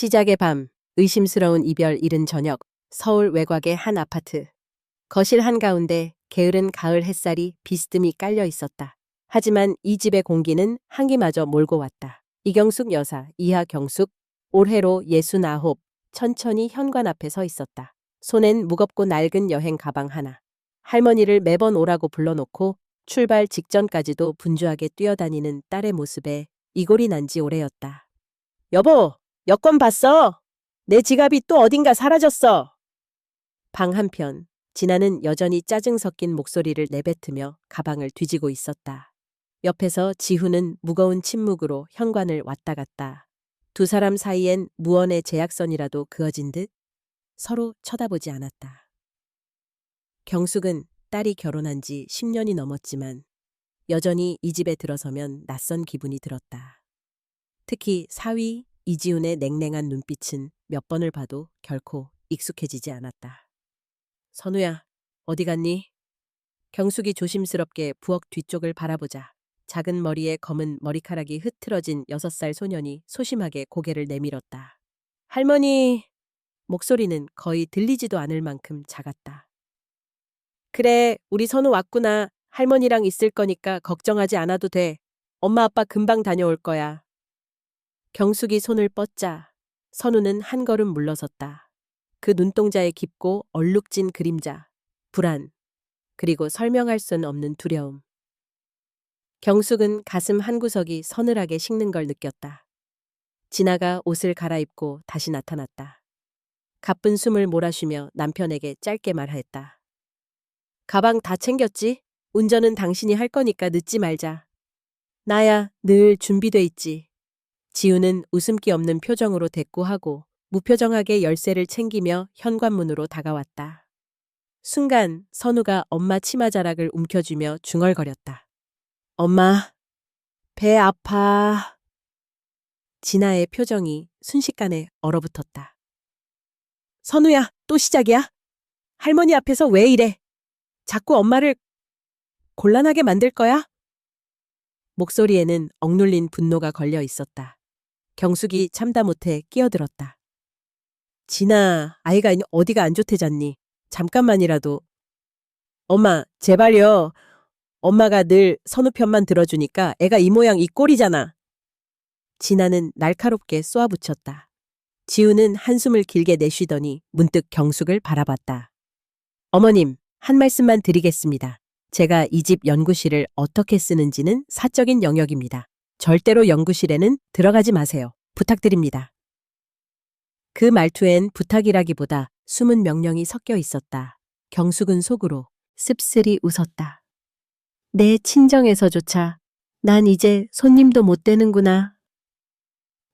시작의 밤, 의심스러운 이별 이른 저녁, 서울 외곽의 한 아파트. 거실 한가운데 게으른 가을 햇살이 비스듬히 깔려 있었다. 하지만 이 집의 공기는 한기마저 몰고 왔다. 이경숙 여사, 이하 경숙, 올해로 69, 천천히 현관 앞에 서 있었다. 손엔 무겁고 낡은 여행 가방 하나. 할머니를 매번 오라고 불러놓고 출발 직전까지도 분주하게 뛰어다니는 딸의 모습에 이골이 난 지 오래였다. 여보, 여권 봤어? 내 지갑이 또 어딘가 사라졌어. 방 한편, 진아는 여전히 짜증 섞인 목소리를 내뱉으며 가방을 뒤지고 있었다. 옆에서 지훈은 무거운 침묵으로 현관을 왔다 갔다. 두 사람 사이엔 무언의 제약선이라도 그어진 듯 서로 쳐다보지 않았다. 경숙은 딸이 결혼한 지 10년이 넘었지만 여전히 이 집에 들어서면 낯선 기분이 들었다. 특히 사위 이지훈의 냉랭한 눈빛은 몇 번을 봐도 결코 익숙해지지 않았다. 선우야, 어디 갔니? 경숙이 조심스럽게 부엌 뒤쪽을 바라보자 작은 머리에 검은 머리카락이 흐트러진 6살 소년이 소심하게 고개를 내밀었다. 할머니! 목소리는 거의 들리지도 않을 만큼 작았다. 그래, 우리 선우 왔구나. 할머니랑 있을 거니까 걱정하지 않아도 돼. 엄마 아빠 금방 다녀올 거야. 경숙이 손을 뻗자 선우는 한 걸음 물러섰다. 그 눈동자에 깊고 얼룩진 그림자, 불안, 그리고 설명할 순 없는 두려움. 경숙은 가슴 한구석이 서늘하게 식는 걸 느꼈다. 진아가 옷을 갈아입고 다시 나타났다. 가쁜 숨을 몰아쉬며 남편에게 짧게 말했다. 가방 다 챙겼지? 운전은 당신이 할 거니까 늦지 말자. 나야 늘 준비돼 있지. 지우는 웃음기 없는 표정으로 대꾸하고 무표정하게 열쇠를 챙기며 현관문으로 다가왔다. 순간 선우가 엄마 치마자락을 움켜쥐며 중얼거렸다. 엄마, 배 아파. 진아의 표정이 순식간에 얼어붙었다. 선우야, 또 시작이야? 할머니 앞에서 왜 이래? 자꾸 엄마를 곤란하게 만들 거야? 목소리에는 억눌린 분노가 걸려 있었다. 경숙이 참다 못해 끼어들었다. 진아, 아이가 어디가 안 좋대잖니. 잠깐만이라도. 엄마, 제발요. 엄마가 늘 선우 편만 들어주니까 애가 이 모양 이 꼴이잖아. 진아는 날카롭게 쏘아붙였다. 지우는 한숨을 길게 내쉬더니 문득 경숙을 바라봤다. 어머님, 한 말씀만 드리겠습니다. 제가 이 집 연구실을 어떻게 쓰는지는 사적인 영역입니다. 절대로 연구실에는 들어가지 마세요. 부탁드립니다. 그 말투엔 부탁이라기보다 숨은 명령이 섞여 있었다. 경숙은 속으로 씁쓸히 웃었다. 내 친정에서조차 난 이제 손님도 못 되는구나.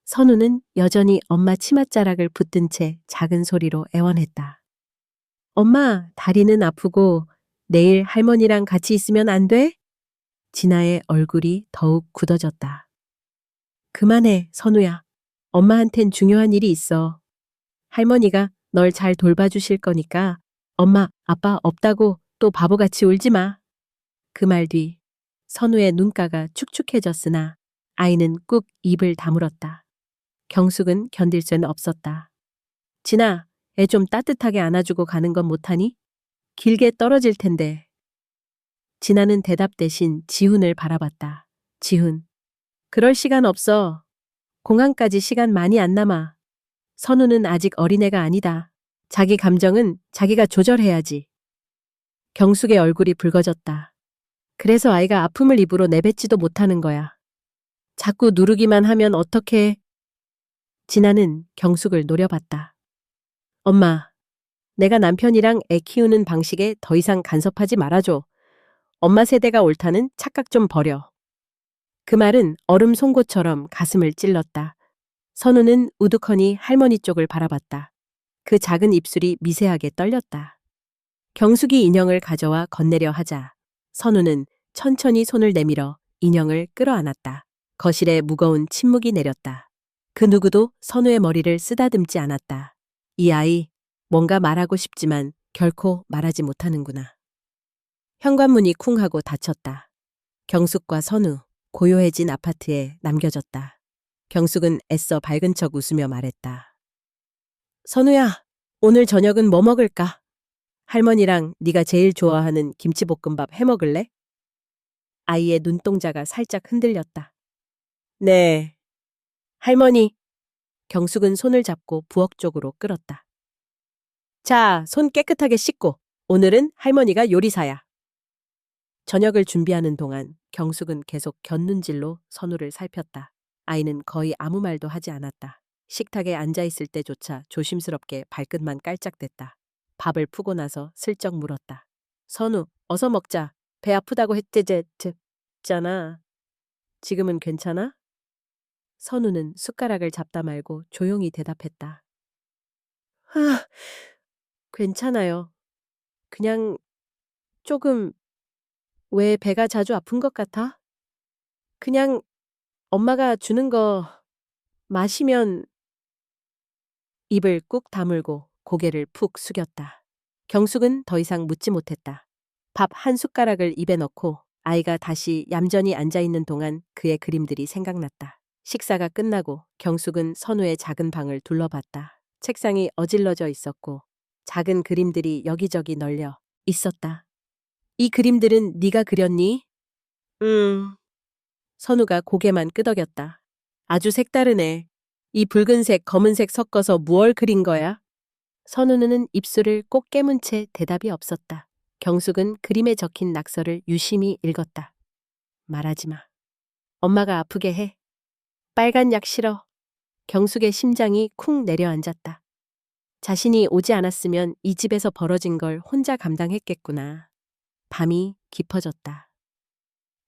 선우는 여전히 엄마 치맛자락을 붙든 채 작은 소리로 애원했다. 엄마, 다리는 아프고 내일 할머니랑 같이 있으면 안 돼? 진아의 얼굴이 더욱 굳어졌다. 그만해, 선우야. 엄마한텐 중요한 일이 있어. 할머니가 널 잘 돌봐주실 거니까 엄마, 아빠 없다고 또 바보같이 울지 마. 그 말 뒤 선우의 눈가가 축축해졌으나 아이는 꾹 입을 다물었다. 경숙은 견딜 수는 없었다. 진아, 애 좀 따뜻하게 안아주고 가는 건 못하니? 길게 떨어질 텐데. 진아는 대답 대신 지훈을 바라봤다. 지훈, 그럴 시간 없어. 공항까지 시간 많이 안 남아. 선우는 아직 어린애가 아니다. 자기 감정은 자기가 조절해야지. 경숙의 얼굴이 붉어졌다. 그래서 아이가 아픔을 입으로 내뱉지도 못하는 거야. 자꾸 누르기만 하면 어떡해. 진아는 경숙을 노려봤다. 엄마, 내가 남편이랑 애 키우는 방식에 더 이상 간섭하지 말아줘. 엄마 세대가 옳다는 착각 좀 버려. 그 말은 얼음 송곳처럼 가슴을 찔렀다. 선우는 우두커니 할머니 쪽을 바라봤다. 그 작은 입술이 미세하게 떨렸다. 경숙이 인형을 가져와 건네려 하자 선우는 천천히 손을 내밀어 인형을 끌어안았다. 거실에 무거운 침묵이 내렸다. 그 누구도 선우의 머리를 쓰다듬지 않았다. 이 아이, 뭔가 말하고 싶지만 결코 말하지 못하는구나. 현관문이 쿵 하고 닫혔다. 경숙과 선우, 고요해진 아파트에 남겨졌다. 경숙은 애써 밝은 척 웃으며 말했다. 선우야, 오늘 저녁은 뭐 먹을까? 할머니랑 네가 제일 좋아하는 김치볶음밥 해 먹을래? 아이의 눈동자가 살짝 흔들렸다. 네. 할머니, 경숙은 손을 잡고 부엌 쪽으로 끌었다. 자, 손 깨끗하게 씻고. 오늘은 할머니가 요리사야. 저녁을 준비하는 동안 경숙은 계속 곁눈질로 선우를 살폈다. 아이는 거의 아무 말도 하지 않았다. 식탁에 앉아 있을 때조차 조심스럽게 발끝만 깔짝댔다. 밥을 푸고 나서 슬쩍 물었다. 선우, 어서 먹자. 배 아프다고 했잖아. 지금은 괜찮아? 선우는 숟가락을 잡다 말고 조용히 대답했다. 아, 괜찮아요. 그냥 조금 왜 배가 자주 아픈 것 같아? 그냥 엄마가 주는 거 마시면 입을 꾹 다물고 고개를 푹 숙였다. 경숙은 더 이상 묻지 못했다. 밥 한 숟가락을 입에 넣고 아이가 다시 얌전히 앉아 있는 동안 그의 그림들이 생각났다. 식사가 끝나고 경숙은 선우의 작은 방을 둘러봤다. 책상이 어질러져 있었고 작은 그림들이 여기저기 널려 있었다. 이 그림들은 네가 그렸니? 선우가 고개만 끄덕였다. 아주 색다르네. 이 붉은색, 검은색 섞어서 무얼 그린 거야? 선우는 입술을 꼭 깨문 채 대답이 없었다. 경숙은 그림에 적힌 낙서를 유심히 읽었다. 말하지 마. 엄마가 아프게 해. 빨간 약 싫어. 경숙의 심장이 쿵 내려앉았다. 자신이 오지 않았으면 이 집에서 벌어진 걸 혼자 감당했겠구나. 밤이 깊어졌다.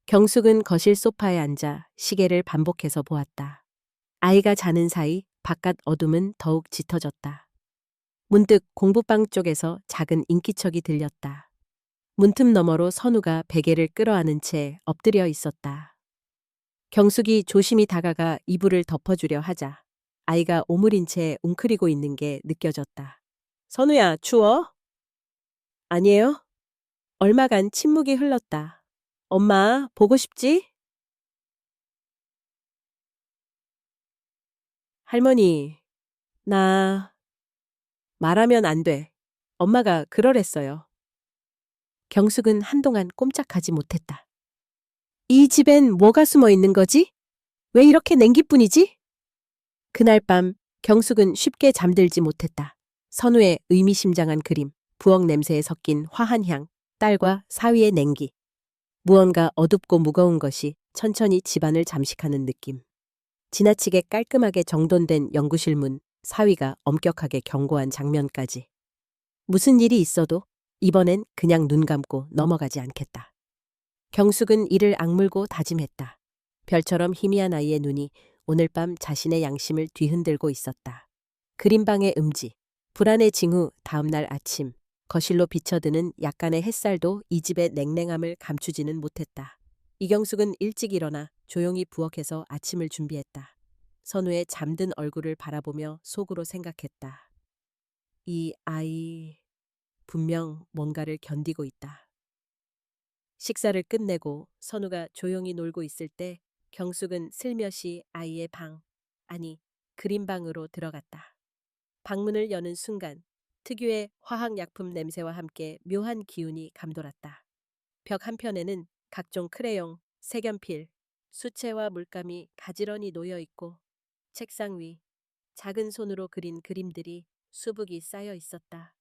경숙은 거실 소파에 앉아 시계를 반복해서 보았다. 아이가 자는 사이 바깥 어둠은 더욱 짙어졌다. 문득 공부방 쪽에서 작은 인기척이 들렸다. 문틈 너머로 선우가 베개를 끌어안은 채 엎드려 있었다. 경숙이 조심히 다가가 이불을 덮어주려 하자 아이가 오므린 채 웅크리고 있는 게 느껴졌다. 선우야, 추워? 아니에요? 얼마간 침묵이 흘렀다. 엄마, 보고 싶지? 할머니, 나 말하면 안 돼. 엄마가 그러랬어요. 경숙은 한동안 꼼짝하지 못했다. 이 집엔 뭐가 숨어 있는 거지? 왜 이렇게 냉기뿐이지? 그날 밤 경숙은 쉽게 잠들지 못했다. 선우의 의미심장한 그림, 부엌 냄새에 섞인 화한 향, 딸과 사위의 냉기. 무언가 어둡고 무거운 것이 천천히 집안을 잠식하는 느낌. 지나치게 깔끔하게 정돈된 연구실 문, 사위가 엄격하게 경고한 장면까지. 무슨 일이 있어도 이번엔 그냥 눈 감고 넘어가지 않겠다. 경숙은 이를 악물고 다짐했다. 별처럼 희미한 아이의 눈이 오늘 밤 자신의 양심을 뒤흔들고 있었다. 그림방의 음지, 불안의 징후 다음날 아침, 거실로 비쳐드는 약간의 햇살도 이 집의 냉랭함을 감추지는 못했다. 이경숙은 일찍 일어나 조용히 부엌에서 아침을 준비했다. 선우의 잠든 얼굴을 바라보며 속으로 생각했다. 이 아이 분명 뭔가를 견디고 있다. 식사를 끝내고 선우가 조용히 놀고 있을 때 경숙은 슬며시 아이의 방, 아니 그림방으로 들어갔다. 방문을 여는 순간 특유의 화학약품 냄새와 함께 묘한 기운이 감돌았다. 벽 한편에는 각종 크레용, 색연필, 수채화 물감이 가지런히 놓여 있고 책상 위 작은 손으로 그린 그림들이 수북이 쌓여 있었다.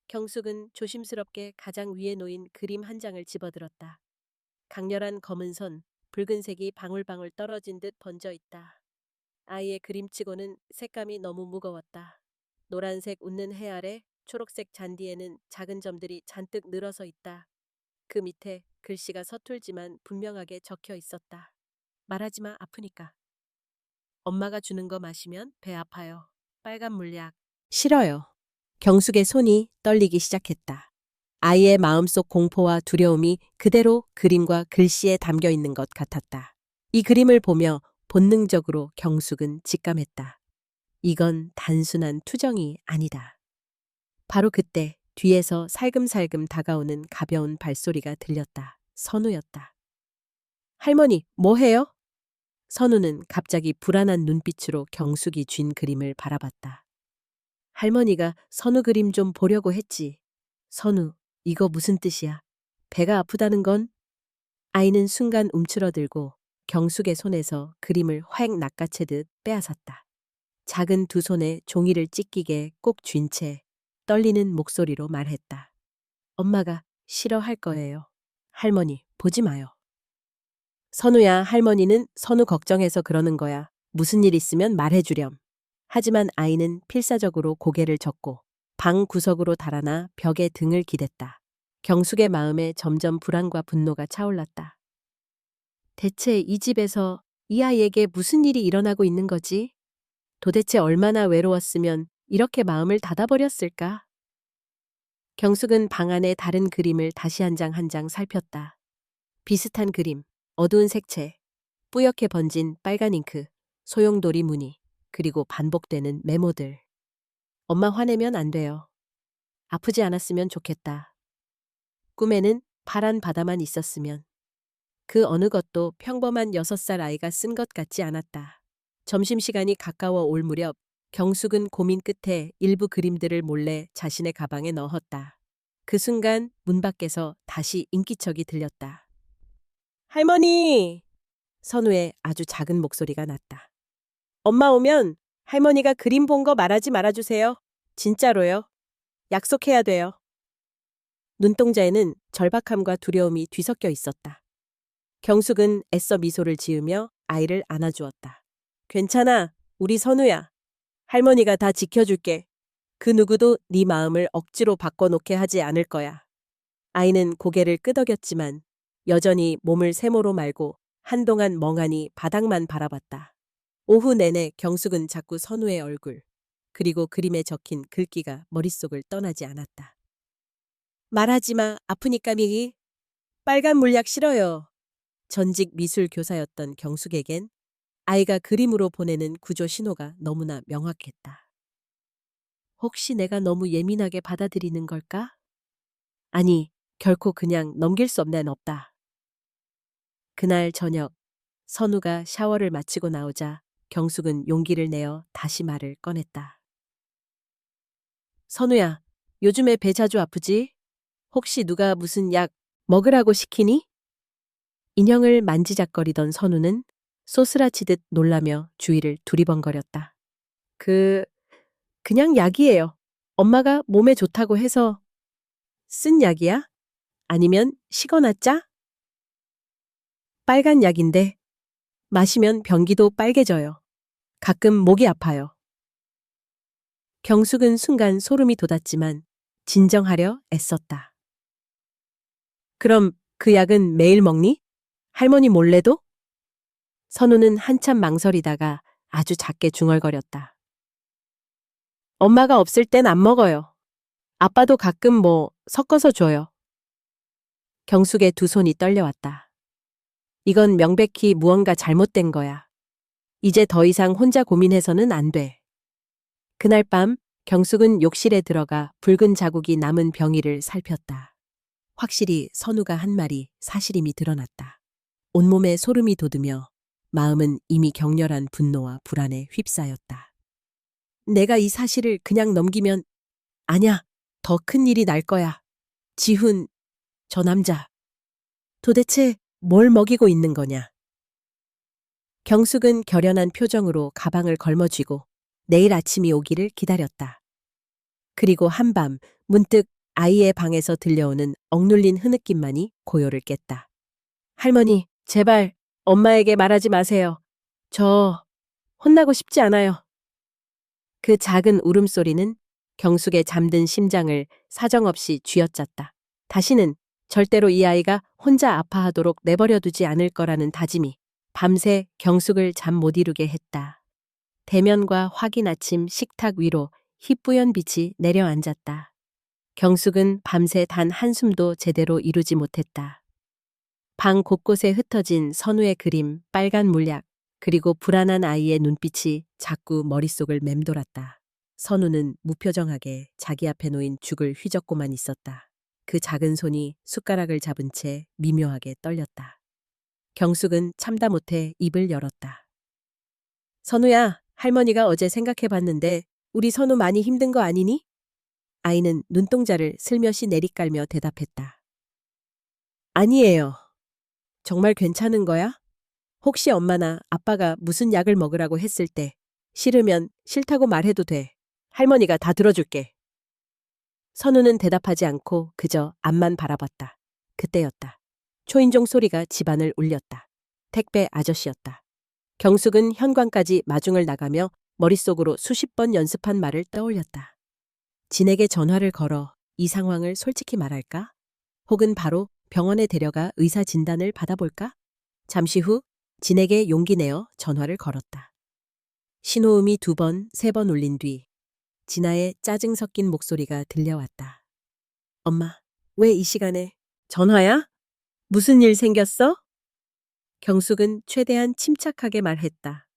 경숙은 조심스럽게 가장 위에 놓인 그림 한 장을 집어들었다. 강렬한 검은 선, 붉은색이 방울방울 떨어진 듯 번져 있다. 아이의 그림치고는 색감이 너무 무거웠다. 노란색 웃는 해 아래 초록색 잔디에는 작은 점들이 잔뜩 늘어서 있다. 그 밑에 글씨가 서툴지만 분명하게 적혀 있었다. 말하지 마, 아프니까. 엄마가 주는 거 마시면 배 아파요. 빨간 물약. 싫어요. 경숙의 손이 떨리기 시작했다. 아이의 마음속 공포와 두려움이 그대로 그림과 글씨에 담겨 있는 것 같았다. 이 그림을 보며 본능적으로 경숙은 직감했다. 이건 단순한 투정이 아니다. 바로 그때 뒤에서 살금살금 다가오는 가벼운 발소리가 들렸다. 선우였다. 할머니, 뭐 해요? 선우는 갑자기 불안한 눈빛으로 경숙이 쥔 그림을 바라봤다. 할머니가 선우 그림 좀 보려고 했지. 선우, 이거 무슨 뜻이야? 배가 아프다는 건? 아이는 순간 움츠러들고 경숙의 손에서 그림을 확 낚아채듯 빼앗았다. 작은 두 손에 종이를 찢기게 꼭 쥔 채 떨리는 목소리로 말했다. 엄마가 싫어할 거예요. 할머니, 보지 마요. 선우야, 할머니는 선우 걱정해서 그러는 거야. 무슨 일 있으면 말해주렴. 하지만 아이는 필사적으로 고개를 젓고 방 구석으로 달아나 벽에 등을 기댔다. 경숙의 마음에 점점 불안과 분노가 차올랐다. 대체 이 집에서 이 아이에게 무슨 일이 일어나고 있는 거지? 도대체 얼마나 외로웠으면 이렇게 마음을 닫아버렸을까? 경숙은 방 안의 다른 그림을 다시 한 장 한 장 살폈다. 비슷한 그림, 어두운 색채, 뿌옇게 번진 빨간 잉크, 소용돌이 무늬, 그리고 반복되는 메모들. 엄마 화내면 안 돼요. 아프지 않았으면 좋겠다. 꿈에는 파란 바다만 있었으면. 그 어느 것도 평범한 6살 아이가 쓴 것 같지 않았다. 점심시간이 가까워 올 무렵 경숙은 고민 끝에 일부 그림들을 몰래 자신의 가방에 넣었다. 그 순간 문 밖에서 다시 인기척이 들렸다. 할머니! 선우의 아주 작은 목소리가 났다. 엄마 오면 할머니가 그림 본 거 말하지 말아주세요. 진짜로요. 약속해야 돼요. 눈동자에는 절박함과 두려움이 뒤섞여 있었다. 경숙은 애써 미소를 지으며 아이를 안아주었다. 괜찮아. 우리 선우야. 할머니가 다 지켜줄게. 그 누구도 네 마음을 억지로 바꿔놓게 하지 않을 거야. 아이는 고개를 끄덕였지만 여전히 몸을 세모로 말고 한동안 멍하니 바닥만 바라봤다. 오후 내내 경숙은 자꾸 선우의 얼굴, 그리고 그림에 적힌 글귀가 머릿속을 떠나지 않았다. 말하지 마. 아프니까 미기. 빨간 물약 싫어요. 전직 미술 교사였던 경숙에겐 아이가 그림으로 보내는 구조 신호가 너무나 명확했다. 혹시 내가 너무 예민하게 받아들이는 걸까? 아니, 결코 그냥 넘길 수 없는 없다. 그날 저녁, 선우가 샤워를 마치고 나오자 경숙은 용기를 내어 다시 말을 꺼냈다. 선우야, 요즘에 배 자주 아프지? 혹시 누가 무슨 약 먹으라고 시키니? 인형을 만지작거리던 선우는 소스라치듯 놀라며 주위를 두리번거렸다. 그냥 약이에요. 엄마가 몸에 좋다고 해서. 쓴 약이야? 아니면 시거나 짜? 빨간 약인데 마시면 변기도 빨개져요. 가끔 목이 아파요. 경숙은 순간 소름이 돋았지만 진정하려 애썼다. 그럼 그 약은 매일 먹니? 할머니 몰래도? 선우는 한참 망설이다가 아주 작게 중얼거렸다. 엄마가 없을 땐 안 먹어요. 아빠도 가끔 섞어서 줘요. 경숙의 두 손이 떨려왔다. 이건 명백히 무언가 잘못된 거야. 이제 더 이상 혼자 고민해서는 안 돼. 그날 밤 경숙은 욕실에 들어가 붉은 자국이 남은 병이를 살폈다. 확실히 선우가 한 말이 사실임이 드러났다. 온몸에 소름이 돋으며 마음은 이미 격렬한 분노와 불안에 휩싸였다. 내가 이 사실을 그냥 넘기면 아냐, 더 큰 일이 날 거야. 지훈, 저 남자. 도대체 뭘 먹이고 있는 거냐. 경숙은 결연한 표정으로 가방을 걸머쥐고 내일 아침이 오기를 기다렸다. 그리고 한밤 문득 아이의 방에서 들려오는 억눌린 흐느낌만이 고요를 깼다. 할머니, 제발 엄마에게 말하지 마세요. 저 혼나고 싶지 않아요. 그 작은 울음소리는 경숙의 잠든 심장을 사정없이 쥐어짰다. 다시는 절대로 이 아이가 혼자 아파하도록 내버려두지 않을 거라는 다짐이 밤새 경숙을 잠 못 이루게 했다. 대면과 확인 아침 식탁 위로 희뿌연 빛이 내려앉았다. 경숙은 밤새 단 한숨도 제대로 이루지 못했다. 방 곳곳에 흩어진 선우의 그림, 빨간 물약, 그리고 불안한 아이의 눈빛이 자꾸 머릿속을 맴돌았다. 선우는 무표정하게 자기 앞에 놓인 죽을 휘젓고만 있었다. 그 작은 손이 숟가락을 잡은 채 미묘하게 떨렸다. 경숙은 참다 못해 입을 열었다. 선우야, 할머니가 어제 생각해봤는데 우리 선우 많이 힘든 거 아니니? 아이는 눈동자를 슬며시 내리깔며 대답했다. 아니에요. 정말 괜찮은 거야? 혹시 엄마나 아빠가 무슨 약을 먹으라고 했을 때 싫으면 싫다고 말해도 돼. 할머니가 다 들어줄게. 선우는 대답하지 않고 그저 앞만 바라봤다. 그때였다. 초인종 소리가 집안을 울렸다. 택배 아저씨였다. 경숙은 현관까지 마중을 나가며 머릿속으로 수십 번 연습한 말을 떠올렸다. 진에게 전화를 걸어 이 상황을 솔직히 말할까? 혹은 바로 병원에 데려가 의사 진단을 받아볼까? 잠시 후 진에게 용기 내어 전화를 걸었다. 신호음이 2번, 3번 울린 뒤 진아의 짜증 섞인 목소리가 들려왔다. 엄마, 왜 이 시간에 전화야? 무슨 일 생겼어? 경숙은 최대한 침착하게 말했다.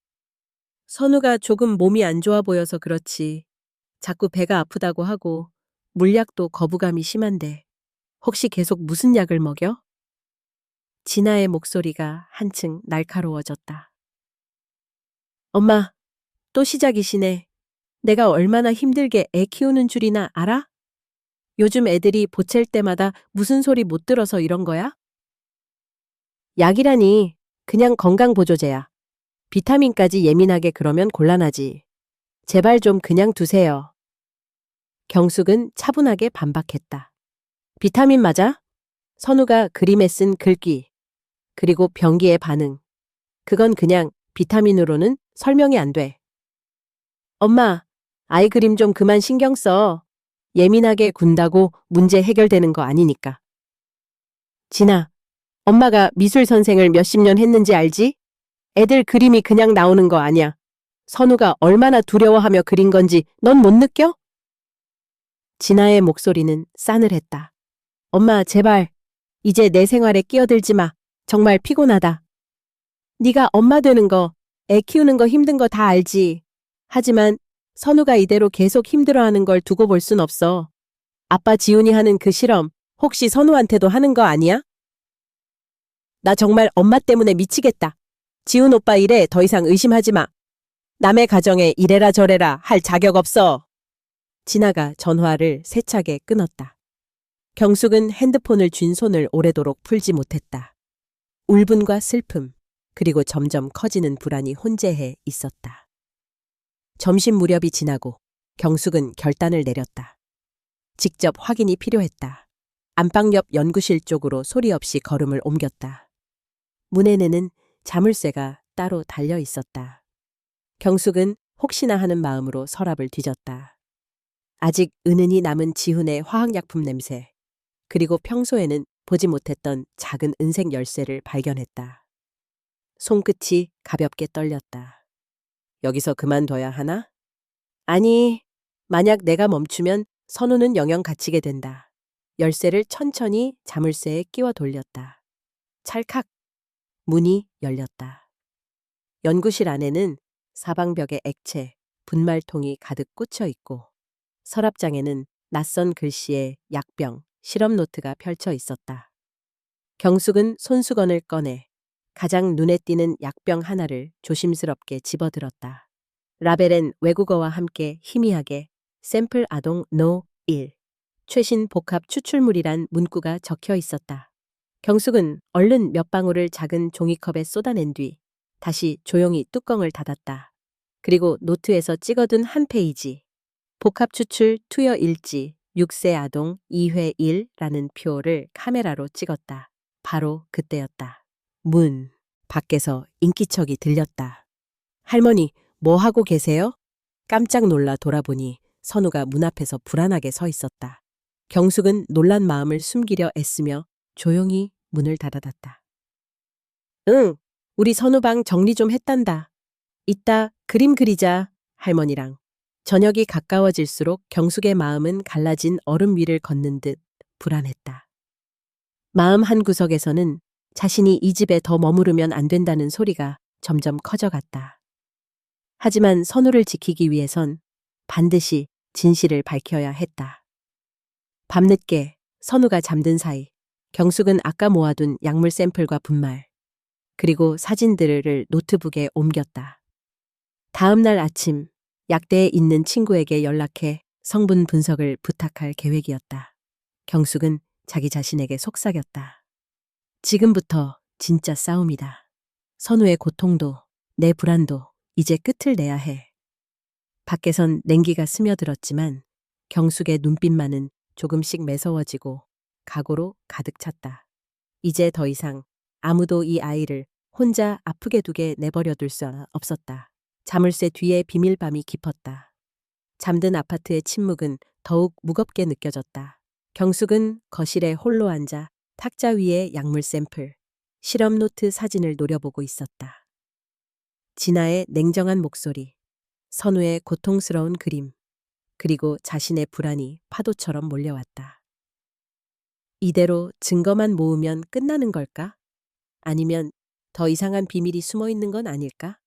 선우가 조금 몸이 안 좋아 보여서 그렇지. 자꾸 배가 아프다고 하고 물약도 거부감이 심한데 혹시 계속 무슨 약을 먹여? 진아의 목소리가 한층 날카로워졌다. 엄마, 또 시작이시네. 내가 얼마나 힘들게 애 키우는 줄이나 알아? 요즘 애들이 보챌 때마다 무슨 소리 못 들어서 이런 거야? 약이라니 그냥 건강보조제야. 비타민까지 예민하게 그러면 곤란하지. 제발 좀 그냥 두세요. 경숙은 차분하게 반박했다. 비타민 맞아? 선우가 그림에 쓴 글귀, 그리고 변기의 반응. 그건 그냥 비타민으로는 설명이 안 돼. 엄마, 아이 그림 좀 그만 신경 써. 예민하게 군다고 문제 해결되는 거 아니니까. 진아, 엄마가 미술 선생을 몇십 년 했는지 알지? 애들 그림이 그냥 나오는 거 아니야. 선우가 얼마나 두려워하며 그린 건지 넌 못 느껴? 진아의 목소리는 싸늘했다. 엄마, 제발. 이제 내 생활에 끼어들지 마. 정말 피곤하다. 네가 엄마 되는 거, 애 키우는 거 힘든 거 다 알지. 하지만 선우가 이대로 계속 힘들어하는 걸 두고 볼 순 없어. 아빠 지훈이 하는 그 실험, 혹시 선우한테도 하는 거 아니야? 나 정말 엄마 때문에 미치겠다. 지훈 오빠 일에 더 이상 의심하지 마. 남의 가정에 이래라 저래라 할 자격 없어. 진아가 전화를 세차게 끊었다. 경숙은 핸드폰을 쥔 손을 오래도록 풀지 못했다. 울분과 슬픔, 그리고 점점 커지는 불안이 혼재해 있었다. 점심 무렵이 지나고 경숙은 결단을 내렸다. 직접 확인이 필요했다. 안방 옆 연구실 쪽으로 소리 없이 걸음을 옮겼다. 문에는 자물쇠가 따로 달려 있었다. 경숙은 혹시나 하는 마음으로 서랍을 뒤졌다. 아직 은은히 남은 지훈의 화학약품 냄새, 그리고 평소에는 보지 못했던 작은 은색 열쇠를 발견했다. 손끝이 가볍게 떨렸다. 여기서 그만둬야 하나? 아니, 만약 내가 멈추면 선우는 영영 갇히게 된다. 열쇠를 천천히 자물쇠에 끼워 돌렸다. 찰칵! 문이 열렸다. 연구실 안에는 사방벽에 액체, 분말통이 가득 꽂혀 있고 서랍장에는 낯선 글씨의 약병, 실험 노트가 펼쳐 있었다. 경숙은 손수건을 꺼내 가장 눈에 띄는 약병 하나를 조심스럽게 집어들었다. 라벨엔 외국어와 함께 희미하게 샘플 아동 노 1, 최신 복합 추출물이란 문구가 적혀 있었다. 경숙은 얼른 몇 방울을 작은 종이컵에 쏟아낸 뒤 다시 조용히 뚜껑을 닫았다. 그리고 노트에서 찍어둔 한 페이지. 복합 추출 투여 일지 6세 아동 2회 1라는 표를 카메라로 찍었다. 바로 그때였다. 문 밖에서 인기척이 들렸다. 할머니, 뭐 하고 계세요? 깜짝 놀라 돌아보니 선우가 문 앞에서 불안하게 서 있었다. 경숙은 놀란 마음을 숨기려 애쓰며 조용히 문을 닫아놨다. 응, 우리 선우방 정리 좀 했단다. 이따 그림 그리자, 할머니랑. 저녁이 가까워질수록 경숙의 마음은 갈라진 얼음 위를 걷는 듯 불안했다. 마음 한구석에서는 자신이 이 집에 더 머무르면 안 된다는 소리가 점점 커져갔다. 하지만 선우를 지키기 위해선 반드시 진실을 밝혀야 했다. 밤늦게 선우가 잠든 사이 경숙은 아까 모아둔 약물 샘플과 분말, 그리고 사진들을 노트북에 옮겼다. 다음 날 아침 약대에 있는 친구에게 연락해 성분 분석을 부탁할 계획이었다. 경숙은 자기 자신에게 속삭였다. 지금부터 진짜 싸움이다. 선우의 고통도 내 불안도 이제 끝을 내야 해. 밖에선 냉기가 스며들었지만 경숙의 눈빛만은 조금씩 매서워지고 각오로 가득 찼다. 이제 더 이상 아무도 이 아이를 혼자 아프게 두게 내버려둘 수 없었다. 자물쇠 뒤에 비밀밤이 깊었다. 잠든 아파트의 침묵은 더욱 무겁게 느껴졌다. 경숙은 거실에 홀로 앉아 탁자 위에 약물 샘플, 실험 노트 사진을 노려보고 있었다. 진아의 냉정한 목소리, 선우의 고통스러운 그림, 그리고 자신의 불안이 파도처럼 몰려왔다. 이대로 증거만 모으면 끝나는 걸까? 아니면 더 이상한 비밀이 숨어 있는 건 아닐까?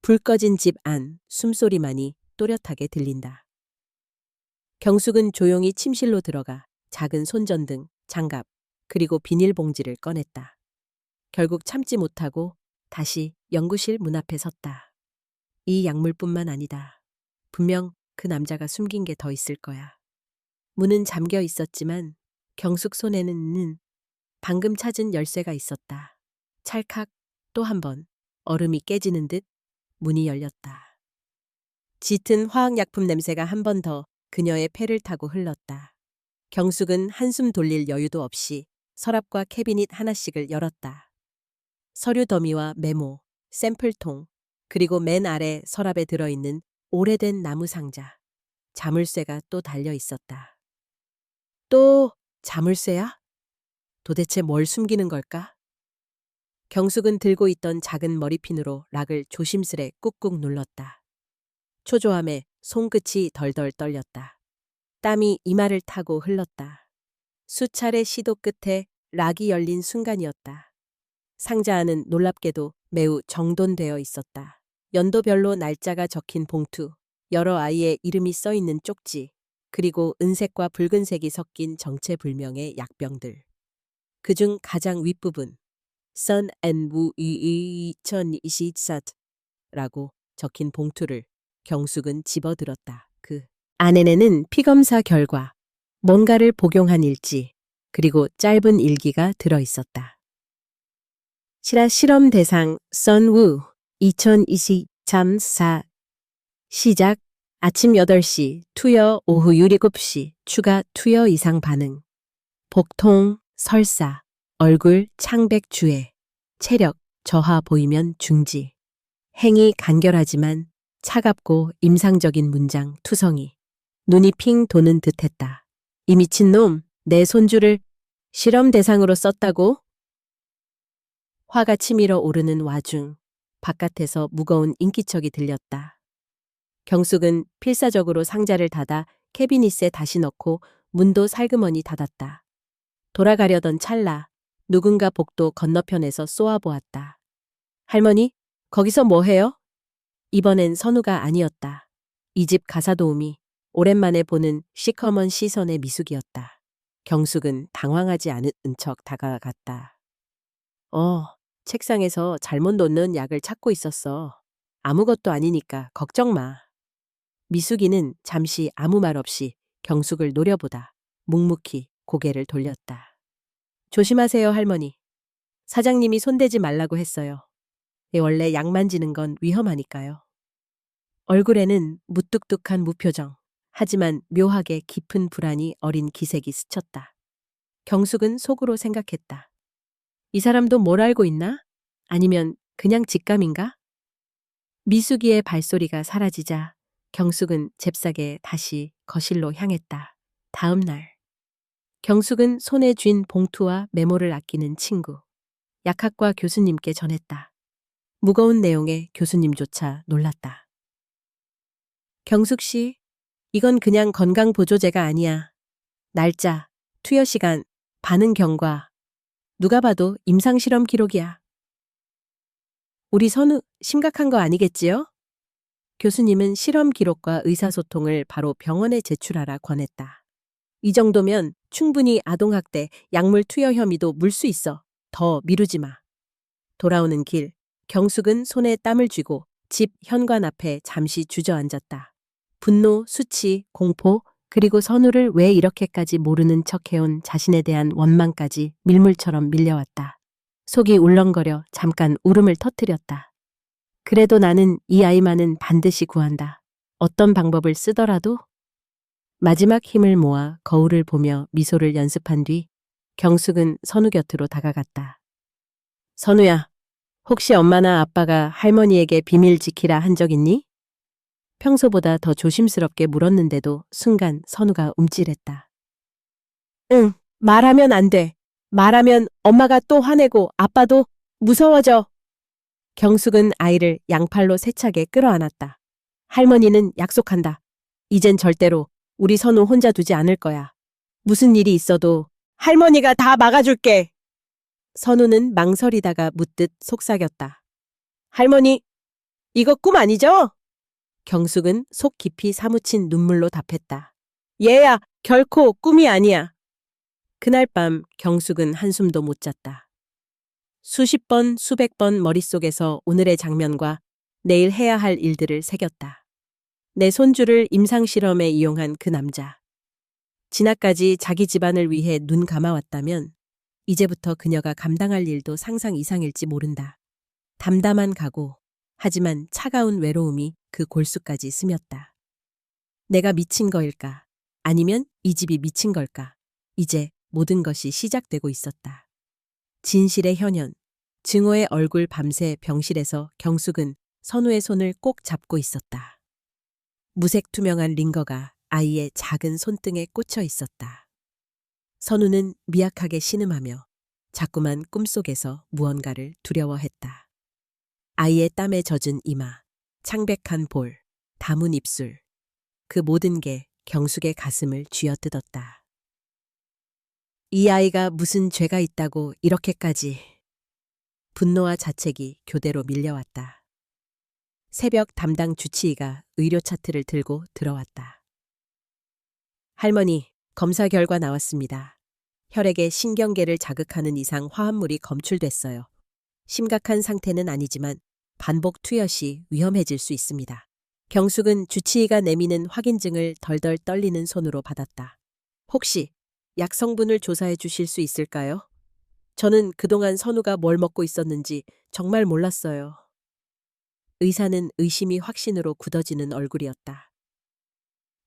불 꺼진 집 안 숨소리만이 또렷하게 들린다. 경숙은 조용히 침실로 들어가 작은 손전등, 장갑, 그리고 비닐봉지를 꺼냈다. 결국 참지 못하고 다시 연구실 문 앞에 섰다. 이 약물뿐만 아니다. 분명 그 남자가 숨긴 게 더 있을 거야. 문은 잠겨 있었지만 경숙 손에는 방금 찾은 열쇠가 있었다. 찰칵 또 한 번 얼음이 깨지는 듯 문이 열렸다. 짙은 화학약품 냄새가 한 번 더 그녀의 폐를 타고 흘렀다. 경숙은 한숨 돌릴 여유도 없이 서랍과 캐비닛 하나씩을 열었다. 서류 더미와 메모, 샘플통, 그리고 맨 아래 서랍에 들어있는 오래된 나무 상자. 자물쇠가 또 달려 있었다. 또 자물쇠야? 도대체 뭘 숨기는 걸까? 경숙은 들고 있던 작은 머리핀으로 락을 조심스레 꾹꾹 눌렀다. 초조함에 손끝이 덜덜 떨렸다. 땀이 이마를 타고 흘렀다. 수차례 시도 끝에 락이 열린 순간이었다. 상자 안은 놀랍게도 매우 정돈되어 있었다. 연도별로 날짜가 적힌 봉투, 여러 아이의 이름이 써 있는 쪽지, 그리고 은색과 붉은색이 섞인 정체불명의 약병들. 그중 가장 윗부분, 선 앤 무 2024라고 적힌 봉투를 경숙은 집어들었다. 그 안에는 피검사 결과, 뭔가를 복용한 일지, 그리고 짧은 일기가 들어 있었다. 실험 대상 선우 2023 시작 아침 8시 투여 오후 7시 추가 투여 이상 반응 복통 설사 얼굴 창백 주해 체력 저하 보이면 중지 행위 간결하지만 차갑고 임상적인 문장 투성이 눈이 핑 도는 듯했다. 이 미친놈 내 손주를 실험 대상으로 썼다고? 화가 치밀어 오르는 와중 바깥에서 무거운 인기척이 들렸다. 경숙은 필사적으로 상자를 닫아 캐비닛에 다시 넣고 문도 살그머니 닫았다. 돌아가려던 찰나 누군가 복도 건너편에서 쏘아보았다. 할머니, 거기서 뭐 해요? 이번엔 선우가 아니었다. 이 집 가사도우미, 오랜만에 보는 시커먼 시선의 미숙이었다. 경숙은 당황하지 않은 척 다가갔다. 책상에서 잘못 놓는 약을 찾고 있었어. 아무것도 아니니까 걱정 마. 미숙이는 잠시 아무 말 없이 경숙을 노려보다 묵묵히 고개를 돌렸다. 조심하세요, 할머니. 사장님이 손대지 말라고 했어요. 원래 약 만지는 건 위험하니까요. 얼굴에는 무뚝뚝한 무표정, 하지만 묘하게 깊은 불안이 어린 기색이 스쳤다. 경숙은 속으로 생각했다. 이 사람도 뭘 알고 있나? 아니면 그냥 직감인가? 미숙이의 발소리가 사라지자 경숙은 잽싸게 다시 거실로 향했다. 다음 날 경숙은 손에 쥔 봉투와 메모를 아끼는 친구, 약학과 교수님께 전했다. 무거운 내용에 교수님조차 놀랐다. 경숙 씨, 이건 그냥 건강보조제가 아니야. 날짜, 투여 시간, 반응 경과, 누가 봐도 임상실험 기록이야. 우리 선우 심각한 거 아니겠지요? 교수님은 실험 기록과 의사소통을 바로 병원에 제출하라 권했다. 이 정도면 충분히 아동학대, 약물 투여 혐의도 물 수 있어. 더 미루지 마. 돌아오는 길, 경숙은 손에 땀을 쥐고 집 현관 앞에 잠시 주저앉았다. 분노, 수치, 공포, 그리고 선우를 왜 이렇게까지 모르는 척해온 자신에 대한 원망까지 밀물처럼 밀려왔다. 속이 울렁거려 잠깐 울음을 터뜨렸다. 그래도 나는 이 아이만은 반드시 구한다. 어떤 방법을 쓰더라도. 마지막 힘을 모아 거울을 보며 미소를 연습한 뒤 경숙은 선우 곁으로 다가갔다. 선우야, 혹시 엄마나 아빠가 할머니에게 비밀 지키라 한 적 있니? 평소보다 더 조심스럽게 물었는데도 순간 선우가 움찔했다. 응, 말하면 안 돼. 말하면 엄마가 또 화내고 아빠도 무서워져. 경숙은 아이를 양팔로 세차게 끌어안았다. 할머니는 약속한다. 이젠 절대로 우리 선우 혼자 두지 않을 거야. 무슨 일이 있어도 할머니가 다 막아줄게. 선우는 망설이다가 묻듯 속삭였다. 할머니, 이거 꿈 아니죠? 경숙은 속 깊이 사무친 눈물로 답했다. 얘야, 결코 꿈이 아니야. 그날 밤 경숙은 한숨도 못 잤다. 수십 번, 수백 번 머릿속에서 오늘의 장면과 내일 해야 할 일들을 새겼다. 내 손주를 임상실험에 이용한 그 남자. 지나까지 자기 집안을 위해 눈 감아왔다면 이제부터 그녀가 감당할 일도 상상 이상일지 모른다. 담담한 각오, 하지만 차가운 외로움이 그 골수까지 스몄다. 내가 미친 거일까? 아니면 이 집이 미친 걸까? 이제 모든 것이 시작되고 있었다. 진실의 현현, 증오의 얼굴. 밤새 병실에서 경숙은 선우의 손을 꼭 잡고 있었다. 무색 투명한 링거가 아이의 작은 손등에 꽂혀 있었다. 선우는 미약하게 신음하며 자꾸만 꿈속에서 무언가를 두려워했다. 아이의 땀에 젖은 이마, 창백한 볼, 다문 입술, 그 모든 게 경숙의 가슴을 쥐어뜯었다. 이 아이가 무슨 죄가 있다고 이렇게까지. 분노와 자책이 교대로 밀려왔다. 새벽 담당 주치의가 의료 차트를 들고 들어왔다. 할머니, 검사 결과 나왔습니다. 혈액에 신경계를 자극하는 이상 화합물이 검출됐어요. 심각한 상태는 아니지만 반복 투여 시 위험해질 수 있습니다. 경숙은 주치의가 내미는 확인증을 덜덜 떨리는 손으로 받았다. 혹시 약 성분을 조사해 주실 수 있을까요? 저는 그동안 선우가 뭘 먹고 있었는지 정말 몰랐어요. 의사는 의심이 확신으로 굳어지는 얼굴이었다.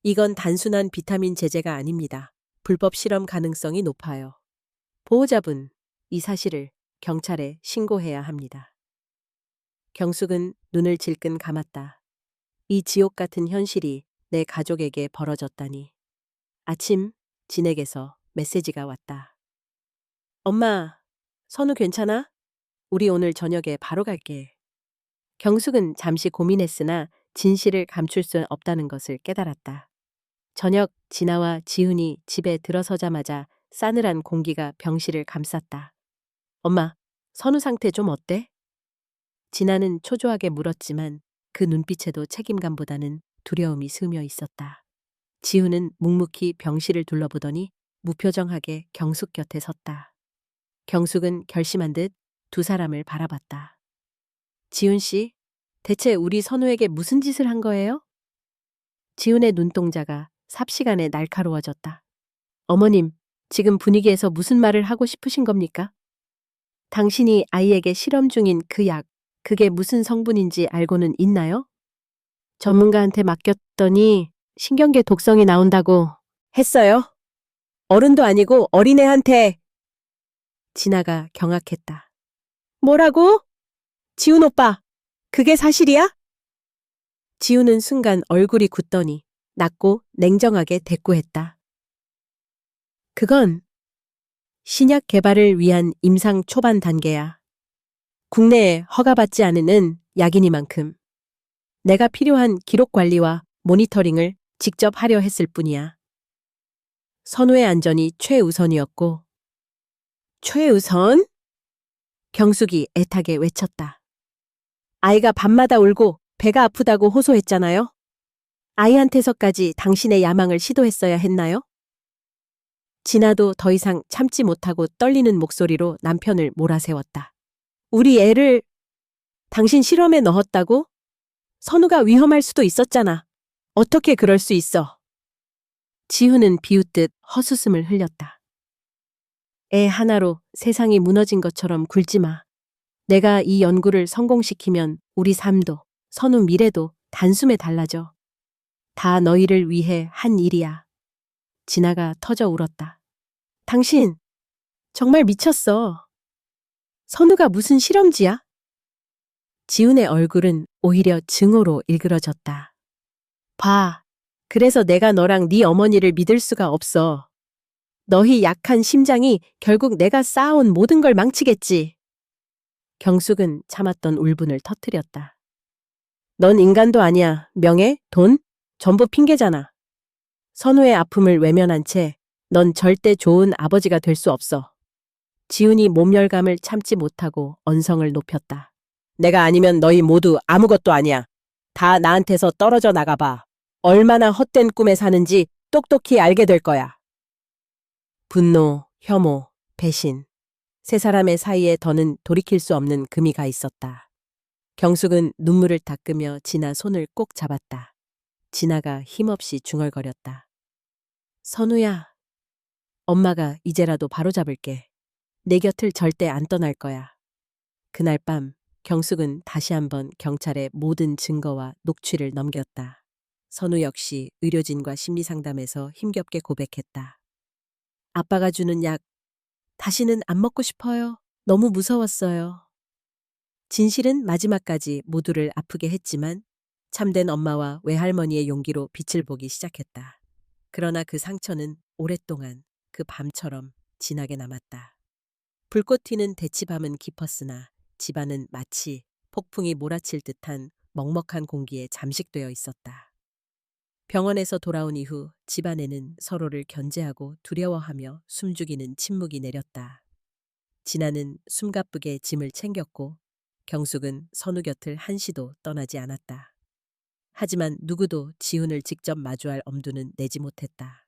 이건 단순한 비타민 제제가 아닙니다. 불법 실험 가능성이 높아요. 보호자분, 이 사실을 경찰에 신고해야 합니다. 경숙은 눈을 질끈 감았다. 이 지옥 같은 현실이 내 가족에게 벌어졌다니. 아침, 진에게서 메시지가 왔다. 엄마, 선우 괜찮아? 우리 오늘 저녁에 바로 갈게. 경숙은 잠시 고민했으나 진실을 감출 수 없다는 것을 깨달았다. 저녁 진아와 지훈이 집에 들어서자마자 싸늘한 공기가 병실을 감쌌다. 엄마, 선우 상태 좀 어때? 진아는 초조하게 물었지만 그 눈빛에도 책임감보다는 두려움이 스며 있었다. 지훈은 묵묵히 병실을 둘러보더니 무표정하게 경숙 곁에 섰다. 경숙은 결심한 듯 두 사람을 바라봤다. 지훈 씨, 대체 우리 선우에게 무슨 짓을 한 거예요? 지훈의 눈동자가 삽시간에 날카로워졌다. 어머님, 지금 분위기에서 무슨 말을 하고 싶으신 겁니까? 당신이 아이에게 실험 중인 그 약, 그게 무슨 성분인지 알고는 있나요? 전문가한테 맡겼더니 신경계 독성이 나온다고 했어요. 어른도 아니고 어린애한테. 진아가 경악했다. 뭐라고? 지훈 오빠, 그게 사실이야? 지훈은 순간 얼굴이 굳더니 낮고 냉정하게 대꾸했다. 그건 신약 개발을 위한 임상 초반 단계야. 국내에 허가받지 않은 약이니만큼. 내가 필요한 기록 관리와 모니터링을 직접 하려 했을 뿐이야. 선우의 안전이 최우선이었고. 최우선? 경숙이 애타게 외쳤다. 아이가 밤마다 울고 배가 아프다고 호소했잖아요. 아이한테서까지 당신의 야망을 시도했어야 했나요? 진아도 더 이상 참지 못하고 떨리는 목소리로 남편을 몰아세웠다. 우리 애를 당신 실험에 넣었다고? 선우가 위험할 수도 있었잖아. 어떻게 그럴 수 있어? 지훈은 비웃듯 헛웃음을 흘렸다. 애 하나로 세상이 무너진 것처럼 굴지 마. 내가 이 연구를 성공시키면 우리 삶도, 선우 미래도 단숨에 달라져. 다 너희를 위해 한 일이야. 진아가 터져 울었다. 당신, 정말 미쳤어. 선우가 무슨 실험지야? 지훈의 얼굴은 오히려 증오로 일그러졌다. 봐. 그래서 내가 너랑 네 어머니를 믿을 수가 없어. 너희 약한 심장이 결국 내가 쌓아온 모든 걸 망치겠지. 경숙은 참았던 울분을 터뜨렸다. 넌 인간도 아니야. 명예, 돈, 전부 핑계잖아. 선우의 아픔을 외면한 채 넌 절대 좋은 아버지가 될 수 없어. 지훈이 몸열감을 참지 못하고 언성을 높였다. 내가 아니면 너희 모두 아무것도 아니야. 다 나한테서 떨어져 나가봐. 얼마나 헛된 꿈에 사는지 똑똑히 알게 될 거야. 분노, 혐오, 배신. 세 사람의 사이에 더는 돌이킬 수 없는 금이 가 있었다. 경숙은 눈물을 닦으며 진아 손을 꼭 잡았다. 진아가 힘없이 중얼거렸다. 선우야, 엄마가 이제라도 바로잡을게. 내 곁을 절대 안 떠날 거야. 그날 밤 경숙은 다시 한번 경찰에 모든 증거와 녹취를 넘겼다. 선우 역시 의료진과 심리상담에서 힘겹게 고백했다. 아빠가 주는 약, 다시는 안 먹고 싶어요. 너무 무서웠어요. 진실은 마지막까지 모두를 아프게 했지만 참된 엄마와 외할머니의 용기로 빛을 보기 시작했다. 그러나 그 상처는 오랫동안 그 밤처럼 진하게 남았다. 불꽃 튀는 대치밤은 깊었으나 집안은 마치 폭풍이 몰아칠 듯한 먹먹한 공기에 잠식되어 있었다. 병원에서 돌아온 이후 집안에는 서로를 견제하고 두려워하며 숨죽이는 침묵이 내렸다. 진아는 숨가쁘게 짐을 챙겼고 경숙은 선우 곁을 한시도 떠나지 않았다. 하지만 누구도 지훈을 직접 마주할 엄두는 내지 못했다.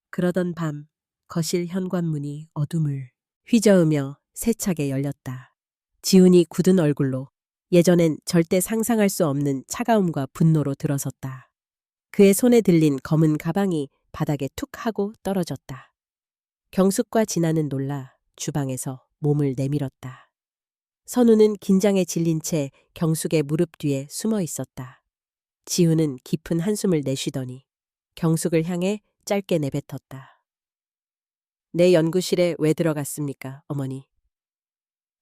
그러던 밤 거실 현관문이 어둠을 휘저으며 세차게 열렸다. 지훈이 굳은 얼굴로 예전엔 절대 상상할 수 없는 차가움과 분노로 들어섰다. 그의 손에 들린 검은 가방이 바닥에 툭 하고 떨어졌다. 경숙과 진아는 놀라 주방에서 몸을 내밀었다. 선우는 긴장에 질린 채 경숙의 무릎 뒤에 숨어 있었다. 지훈은 깊은 한숨을 내쉬더니 경숙을 향해 짧게 내뱉었다. 내 연구실에 왜 들어갔습니까, 어머니?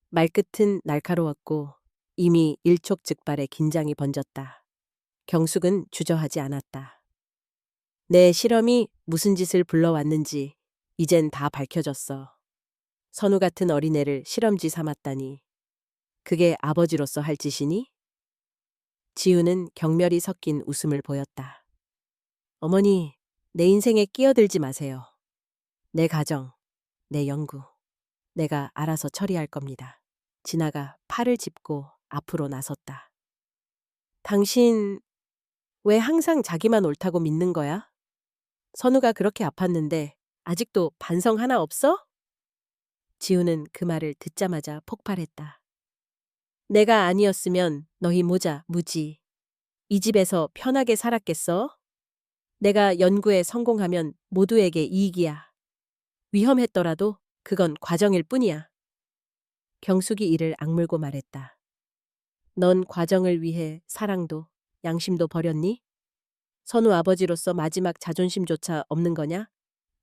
말끝은 날카로웠고 이미 일촉즉발의 긴장이 번졌다. 경숙은 주저하지 않았다. 내 실험이 무슨 짓을 불러왔는지 이젠 다 밝혀졌어. 선우 같은 어린애를 실험지 삼았다니. 그게 아버지로서 할 짓이니? 지우는 경멸이 섞인 웃음을 보였다. 어머니, 내 인생에 끼어들지 마세요. 내 가정, 내 연구, 내가 알아서 처리할 겁니다. 진아가 팔을 짚고 앞으로 나섰다. 당신 왜 항상 자기만 옳다고 믿는 거야? 선우가 그렇게 아팠는데 아직도 반성 하나 없어? 지우는 그 말을 듣자마자 폭발했다. 내가 아니었으면 너희 모자, 무지. 이 집에서 편하게 살았겠어? 내가 연구에 성공하면 모두에게 이익이야. 위험했더라도 그건 과정일 뿐이야. 경숙이 이를 악물고 말했다. 넌 과정을 위해 사랑도 양심도 버렸니? 선우 아버지로서 마지막 자존심조차 없는 거냐?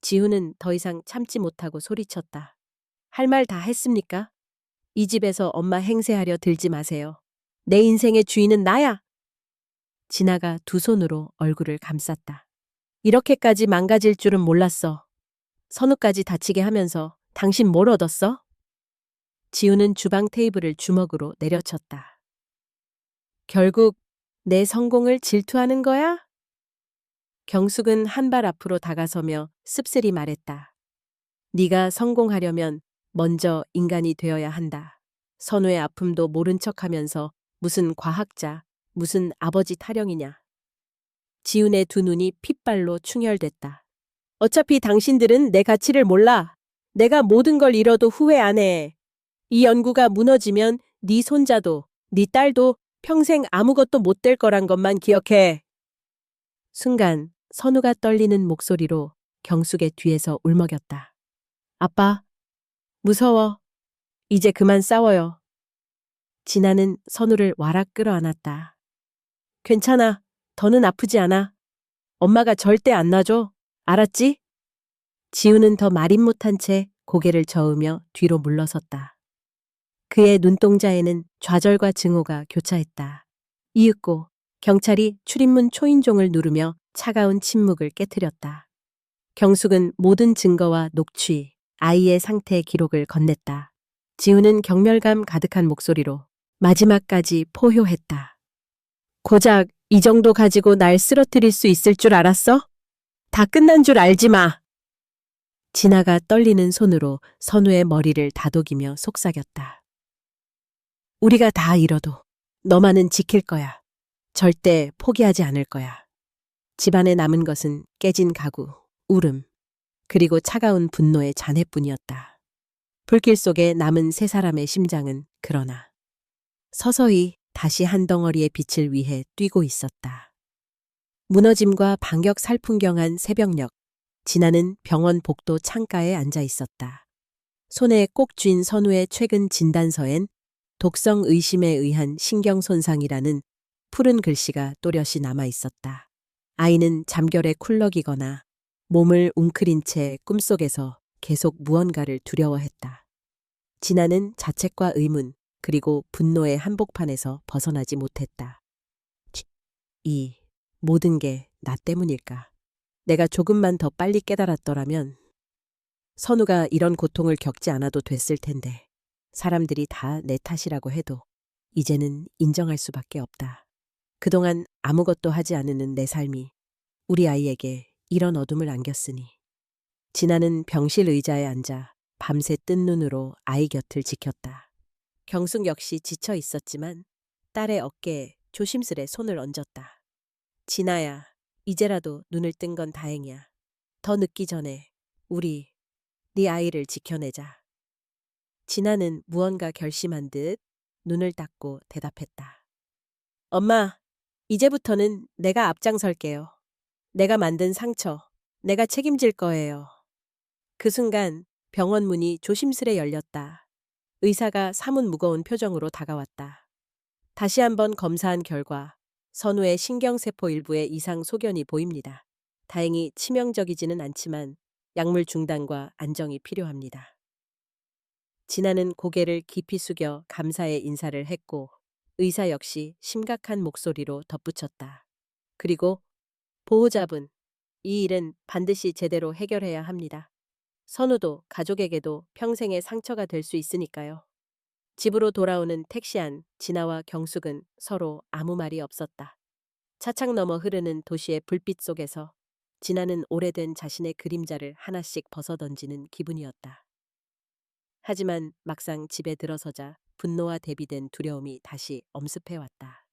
지훈은 더 이상 참지 못하고 소리쳤다. 할 말 다 했습니까? 이 집에서 엄마 행세하려 들지 마세요. 내 인생의 주인은 나야. 진아가 두 손으로 얼굴을 감쌌다. 이렇게까지 망가질 줄은 몰랐어. 선우까지 다치게 하면서 당신 뭘 얻었어? 지우는 주방 테이블을 주먹으로 내려쳤다. 결국 내 성공을 질투하는 거야? 경숙은 한 발 앞으로 다가서며 씁쓸히 말했다. 네가 성공하려면 먼저 인간이 되어야 한다. 선우의 아픔도 모른 척하면서 무슨 과학자, 무슨 아버지 타령이냐. 지훈의 두 눈이 핏발로 충혈됐다. 어차피 당신들은 내 가치를 몰라. 내가 모든 걸 잃어도 후회 안 해. 이 연구가 무너지면 네 손자도, 네 딸도 평생 아무것도 못 될 거란 것만 기억해. 순간 선우가 떨리는 목소리로 경숙의 뒤에서 울먹였다. 아빠, 무서워. 이제 그만 싸워요. 진아는 선우를 와락 끌어안았다. 괜찮아. 더는 아프지 않아. 엄마가 절대 안 놔줘. 알았지? 지우는 더 말임 못한 채 고개를 저으며 뒤로 물러섰다. 그의 눈동자에는 좌절과 증오가 교차했다. 이윽고 경찰이 출입문 초인종을 누르며 차가운 침묵을 깨트렸다. 경숙은 모든 증거와 녹취, 아이의 상태 기록을 건넸다. 지우는 경멸감 가득한 목소리로 마지막까지 포효했다. 고작 이 정도 가지고 날 쓰러뜨릴 수 있을 줄 알았어? 다 끝난 줄 알지 마. 진아가 떨리는 손으로 선우의 머리를 다독이며 속삭였다. 우리가 다 잃어도 너만은 지킬 거야. 절대 포기하지 않을 거야. 집안에 남은 것은 깨진 가구, 울음, 그리고 차가운 분노의 잔해뿐이었다. 불길 속에 남은 세 사람의 심장은 그러나 서서히 다시 한 덩어리의 빛을 위해 뛰고 있었다. 무너짐과 반격 살풍경한 새벽녘, 진아는 병원 복도 창가에 앉아 있었다. 손에 꼭 쥔 선우의 최근 진단서엔 독성 의심에 의한 신경 손상이라는 푸른 글씨가 또렷이 남아 있었다. 아이는 잠결에 쿨럭이거나 몸을 웅크린 채 꿈속에서 계속 무언가를 두려워했다. 진아는 자책과 의문, 그리고 분노의 한복판에서 벗어나지 못했다. 이 모든 게 나 때문일까? 내가 조금만 더 빨리 깨달았더라면 선우가 이런 고통을 겪지 않아도 됐을 텐데 사람들이 다 내 탓이라고 해도 이제는 인정할 수밖에 없다. 그동안 아무것도 하지 않은 내 삶이 우리 아이에게 이런 어둠을 안겼으니. 진아는 병실 의자에 앉아 밤새 뜬 눈으로 아이 곁을 지켰다. 경숙 역시 지쳐 있었지만 딸의 어깨에 조심스레 손을 얹었다. 진아야, 이제라도 눈을 뜬 건 다행이야. 더 늦기 전에 우리 네 아이를 지켜내자. 진아는 무언가 결심한 듯 눈을 닫고 대답했다. 엄마, 이제부터는 내가 앞장설게요. 내가 만든 상처, 내가 책임질 거예요. 그 순간 병원 문이 조심스레 열렸다. 의사가 사뭇 무거운 표정으로 다가왔다. 다시 한번 검사한 결과 선우의 신경세포 일부에 이상 소견이 보입니다. 다행히 치명적이지는 않지만 약물 중단과 안정이 필요합니다. 진아는 고개를 깊이 숙여 감사의 인사를 했고 의사 역시 심각한 목소리로 덧붙였다. 그리고 보호자분, 이 일은 반드시 제대로 해결해야 합니다. 선우도 가족에게도 평생의 상처가 될 수 있으니까요. 집으로 돌아오는 택시 안 진아와 경숙은 서로 아무 말이 없었다. 차창 너머 흐르는 도시의 불빛 속에서 진아는 오래된 자신의 그림자를 하나씩 벗어던지는 기분이었다. 하지만 막상 집에 들어서자 분노와 대비된 두려움이 다시 엄습해왔다.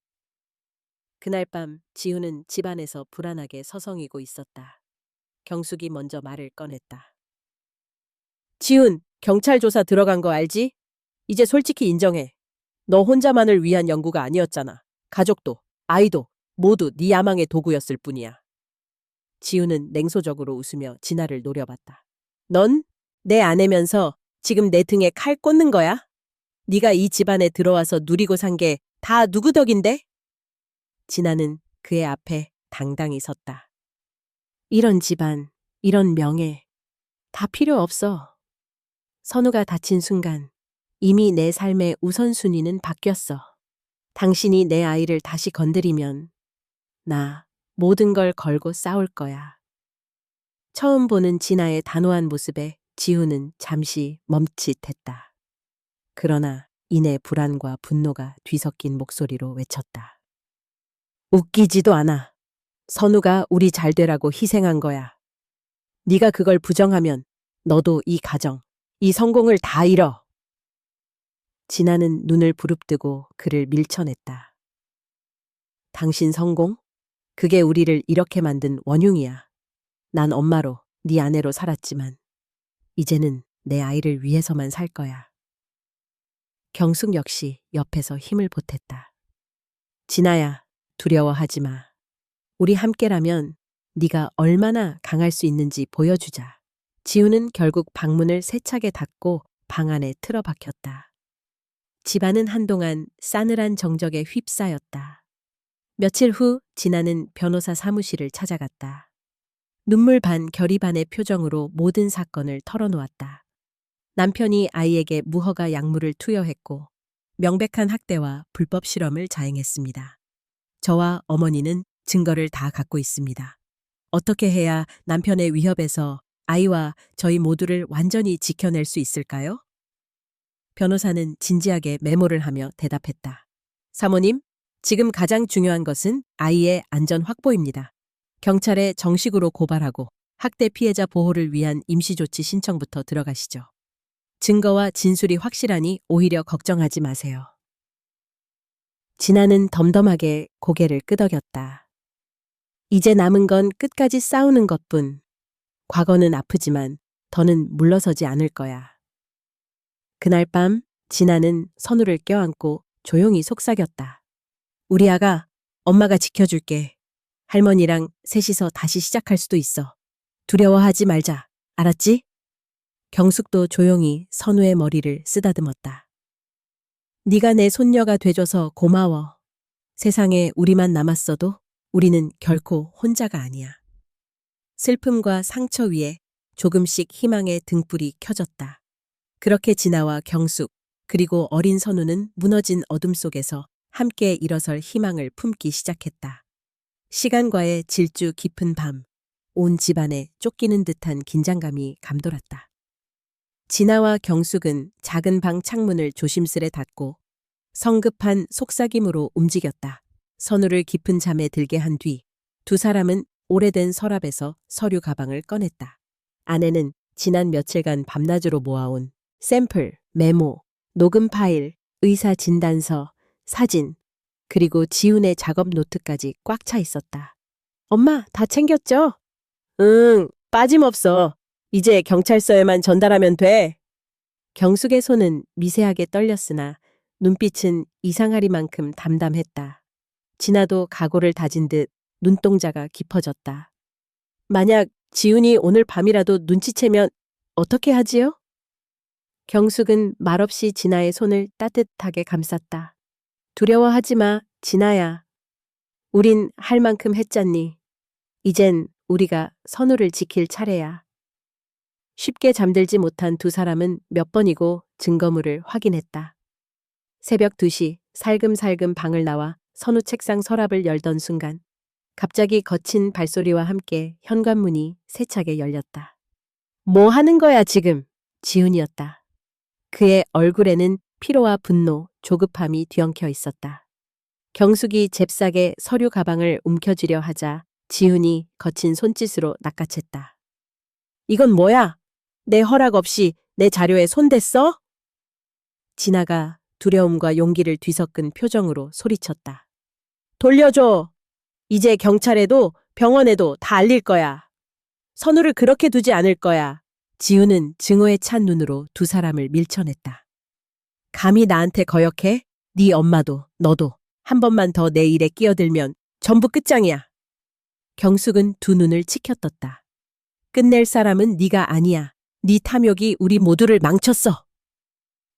그날 밤 지우는 집안에서 불안하게 서성이고 있었다. 경숙이 먼저 말을 꺼냈다. 지훈, 경찰 조사 들어간 거 알지? 이제 솔직히 인정해. 너 혼자만을 위한 연구가 아니었잖아. 가족도, 아이도 모두 네 야망의 도구였을 뿐이야. 지훈은 냉소적으로 웃으며 진아를 노려봤다. 넌 내 아내면서 지금 내 등에 칼 꽂는 거야? 네가 이 집안에 들어와서 누리고 산 게 다 누구 덕인데? 진아는 그의 앞에 당당히 섰다. 이런 집안, 이런 명예, 다 필요 없어. 선우가 다친 순간 이미 내 삶의 우선순위는 바뀌었어. 당신이 내 아이를 다시 건드리면 나 모든 걸 걸고 싸울 거야. 처음 보는 진아의 단호한 모습에 지우는 잠시 멈칫했다. 그러나 이내 불안과 분노가 뒤섞인 목소리로 외쳤다. 웃기지도 않아. 선우가 우리 잘 되라고 희생한 거야. 네가 그걸 부정하면 너도 이 가정, 이 성공을 다 잃어. 진아는 눈을 부릅뜨고 그를 밀쳐냈다. 당신 성공? 그게 우리를 이렇게 만든 원흉이야. 난 엄마로, 네 아내로 살았지만 이제는 내 아이를 위해서만 살 거야. 경숙 역시 옆에서 힘을 보탰다. 진아야, 두려워하지 마. 우리 함께라면 네가 얼마나 강할 수 있는지 보여주자. 지우는 결국 방문을 세차게 닫고 방 안에 틀어박혔다. 집안은 한동안 싸늘한 정적에 휩싸였다. 며칠 후 진아는 변호사 사무실을 찾아갔다. 눈물 반 결의 반의 표정으로 모든 사건을 털어놓았다. 남편이 아이에게 무허가 약물을 투여했고 명백한 학대와 불법 실험을 자행했습니다. 저와 어머니는 증거를 다 갖고 있습니다. 어떻게 해야 남편의 위협에서 아이와 저희 모두를 완전히 지켜낼 수 있을까요? 변호사는 진지하게 메모를 하며 대답했다. 사모님, 지금 가장 중요한 것은 아이의 안전 확보입니다. 경찰에 정식으로 고발하고 학대 피해자 보호를 위한 임시조치 신청부터 들어가시죠. 증거와 진술이 확실하니 오히려 걱정하지 마세요. 진아는 덤덤하게 고개를 끄덕였다. 이제 남은 건 끝까지 싸우는 것뿐. 과거는 아프지만 더는 물러서지 않을 거야. 그날 밤 진아는 선우를 껴안고 조용히 속삭였다. 우리 아가, 엄마가 지켜줄게. 할머니랑 셋이서 다시 시작할 수도 있어. 두려워하지 말자. 알았지? 경숙도 조용히 선우의 머리를 쓰다듬었다. 네가 내 손녀가 돼줘서 고마워. 세상에 우리만 남았어도 우리는 결코 혼자가 아니야. 슬픔과 상처 위에 조금씩 희망의 등불이 켜졌다. 그렇게 진아와 경숙, 그리고 어린 선우는 무너진 어둠 속에서 함께 일어설 희망을 품기 시작했다. 시간과의 질주 깊은 밤, 온 집안에 쫓기는 듯한 긴장감이 감돌았다. 진아와 경숙은 작은 방 창문을 조심스레 닫고 성급한 속삭임으로 움직였다. 선우를 깊은 잠에 들게 한 뒤 두 사람은 오래된 서랍에서 서류 가방을 꺼냈다. 안에는 지난 며칠간 밤낮으로 모아온 샘플, 메모, 녹음 파일, 의사 진단서, 사진, 그리고 지훈의 작업 노트까지 꽉 차 있었다. 엄마, 다 챙겼죠? 응, 빠짐없어. 이제 경찰서에만 전달하면 돼. 경숙의 손은 미세하게 떨렸으나 눈빛은 이상하리만큼 담담했다. 진아도 각오를 다진 듯 눈동자가 깊어졌다. 만약 지훈이 오늘 밤이라도 눈치채면 어떻게 하지요? 경숙은 말없이 진아의 손을 따뜻하게 감쌌다. 두려워하지 마, 진아야. 우린 할 만큼 했잖니. 이젠 우리가 선우를 지킬 차례야. 쉽게 잠들지 못한 두 사람은 몇 번이고 증거물을 확인했다. 새벽 2시 살금살금 방을 나와 선우 책상 서랍을 열던 순간 갑자기 거친 발소리와 함께 현관문이 세차게 열렸다. 뭐 하는 거야 지금? 지훈이었다. 그의 얼굴에는 피로와 분노, 조급함이 뒤엉켜 있었다. 경숙이 잽싸게 서류 가방을 움켜쥐려 하자 지훈이 거친 손짓으로 낚아챘다. 이건 뭐야? 내 허락 없이 내 자료에 손댔어? 진아가 두려움과 용기를 뒤섞은 표정으로 소리쳤다. 돌려줘. 이제 경찰에도 병원에도 다 알릴 거야. 선우를 그렇게 두지 않을 거야. 지우는 증오에 찬 눈으로 두 사람을 밀쳐냈다. 감히 나한테 거역해? 네 엄마도 너도 한 번만 더 내 일에 끼어들면 전부 끝장이야. 경숙은 두 눈을 치켜떴다. 끝낼 사람은 네가 아니야. 네 탐욕이 우리 모두를 망쳤어.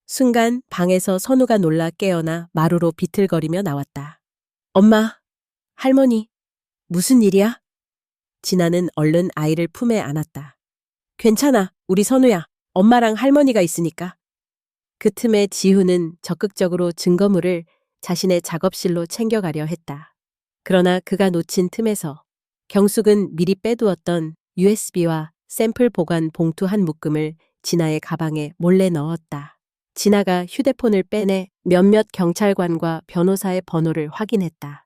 순간 방에서 선우가 놀라 깨어나 마루로 비틀거리며 나왔다. 엄마, 할머니, 무슨 일이야? 진아는 얼른 아이를 품에 안았다. 괜찮아, 우리 선우야. 엄마랑 할머니가 있으니까. 그 틈에 지훈은 적극적으로 증거물을 자신의 작업실로 챙겨가려 했다. 그러나 그가 놓친 틈에서 경숙은 미리 빼두었던 USB와 샘플 보관 봉투 한 묶음을 진아의 가방에 몰래 넣었다. 진아가 휴대폰을 빼내 몇몇 경찰관과 변호사의 번호를 확인했다.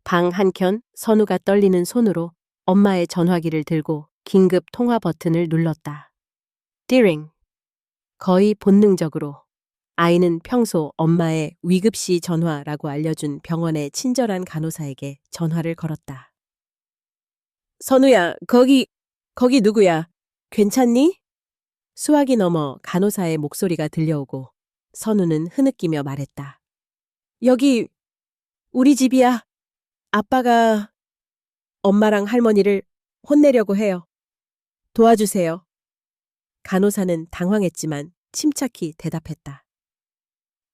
방 한켠 선우가 떨리는 손으로 엄마의 전화기를 들고 긴급 통화 버튼을 눌렀다. 띠링. 거의 본능적으로 아이는 평소 엄마의 위급시 전화라고 알려준 병원의 친절한 간호사에게 전화를 걸었다. 선우야, 거기 누구야? 괜찮니? 수화기 너머 간호사의 목소리가 들려오고 선우는 흐느끼며 말했다. 여기 우리 집이야. 아빠가 엄마랑 할머니를 혼내려고 해요. 도와주세요. 간호사는 당황했지만 침착히 대답했다.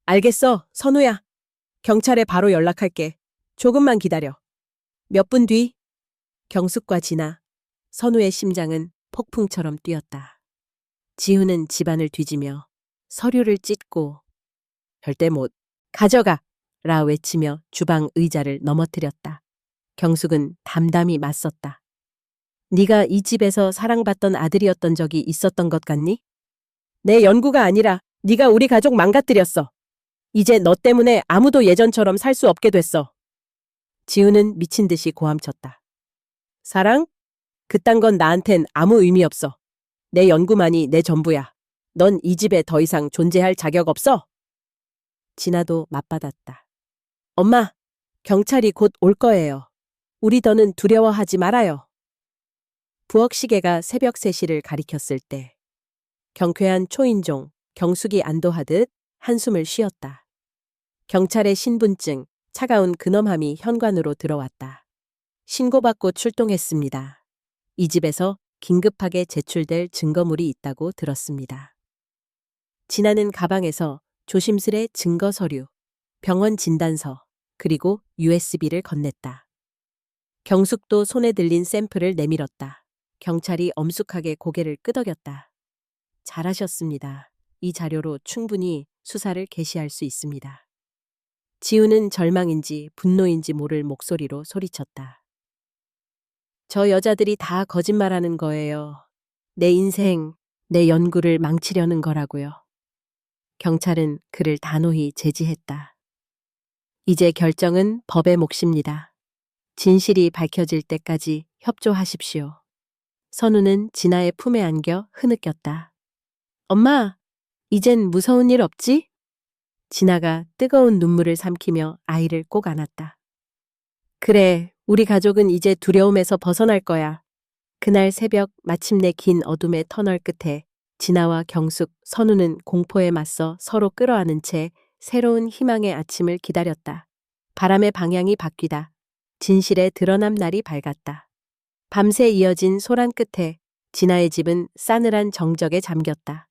알겠어, 선우야. 경찰에 바로 연락할게. 조금만 기다려. 몇 분 뒤, 경숙과 진아, 선우의 심장은 폭풍처럼 뛰었다. 지우는 집안을 뒤지며 서류를 찢고 절대 못 가져가! 라 외치며 주방 의자를 넘어뜨렸다. 경숙은 담담히 맞섰다. 네가 이 집에서 사랑받던 아들이었던 적이 있었던 것 같니? 내 연구가 아니라 네가 우리 가족 망가뜨렸어. 이제 너 때문에 아무도 예전처럼 살 수 없게 됐어. 지우는 미친 듯이 고함쳤다. 사랑? 그딴 건 나한텐 아무 의미 없어. 내 연구만이 내 전부야. 넌 이 집에 더 이상 존재할 자격 없어. 진아도 맞받았다. 엄마, 경찰이 곧 올 거예요. 우리 더는 두려워하지 말아요. 부엌 시계가 새벽 3시를 가리켰을 때 경쾌한 초인종, 경숙이 안도하듯 한숨을 쉬었다. 경찰의 신분증, 차가운 근엄함이 현관으로 들어왔다. 신고받고 출동했습니다. 이 집에서 긴급하게 제출될 증거물이 있다고 들었습니다. 진아는 가방에서 조심스레 증거 서류, 병원 진단서, 그리고 USB를 건넸다. 경숙도 손에 들린 샘플을 내밀었다. 경찰이 엄숙하게 고개를 끄덕였다. 잘하셨습니다. 이 자료로 충분히 수사를 개시할 수 있습니다. 지우는 절망인지 분노인지 모를 목소리로 소리쳤다. 저 여자들이 다 거짓말하는 거예요. 내 인생, 내 연구를 망치려는 거라고요. 경찰은 그를 단호히 제지했다. 이제 결정은 법의 몫입니다. 진실이 밝혀질 때까지 협조하십시오. 선우는 진아의 품에 안겨 흐느꼈다. 엄마, 이젠 무서운 일 없지? 진아가 뜨거운 눈물을 삼키며 아이를 꼭 안았다. 그래, 우리 가족은 이제 두려움에서 벗어날 거야. 그날 새벽 마침내 긴 어둠의 터널 끝에 진아와 경숙, 선우는 공포에 맞서 서로 끌어안은 채 새로운 희망의 아침을 기다렸다. 바람의 방향이 바뀌다. 진실의 드러남 날이 밝았다. 밤새 이어진 소란 끝에 진아의 집은 싸늘한 정적에 잠겼다.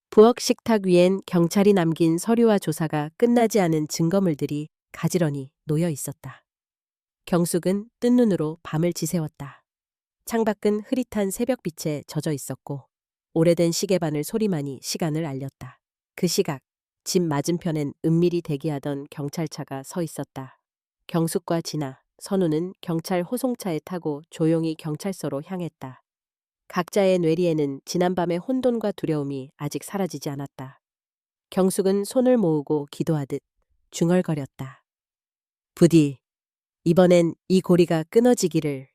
부엌 식탁 위엔 경찰이 남긴 서류와 조사가 끝나지 않은 증거물들이 가지런히 놓여 있었다. 경숙은 뜬 눈으로 밤을 지새웠다. 창밖은 흐릿한 새벽빛에 젖어 있었고 오래된 시계바늘 소리만이 시간을 알렸다. 그 시각, 집 맞은편엔 은밀히 대기하던 경찰차가 서 있었다. 경숙과 진아, 선우는 경찰 호송차에 타고 조용히 경찰서로 향했다. 각자의 뇌리에는 지난밤의 혼돈과 두려움이 아직 사라지지 않았다. 경숙은 손을 모으고 기도하듯 중얼거렸다. 부디 이번엔 이 고리가 끊어지기를.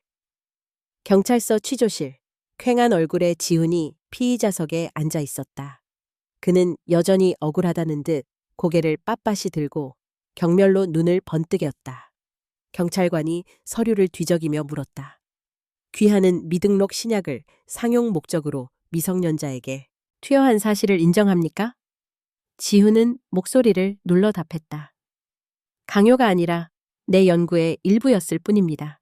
경찰서 취조실, 퀭한 얼굴의 지훈이 피의자석에 앉아 있었다. 그는 여전히 억울하다는 듯 고개를 빳빳이 들고 경멸로 눈을 번뜩였다. 경찰관이 서류를 뒤적이며 물었다. 귀하는 미등록 신약을 상용 목적으로 미성년자에게 투여한 사실을 인정합니까? 지훈은 목소리를 눌러 답했다. 강요가 아니라 내 연구의 일부였을 뿐입니다.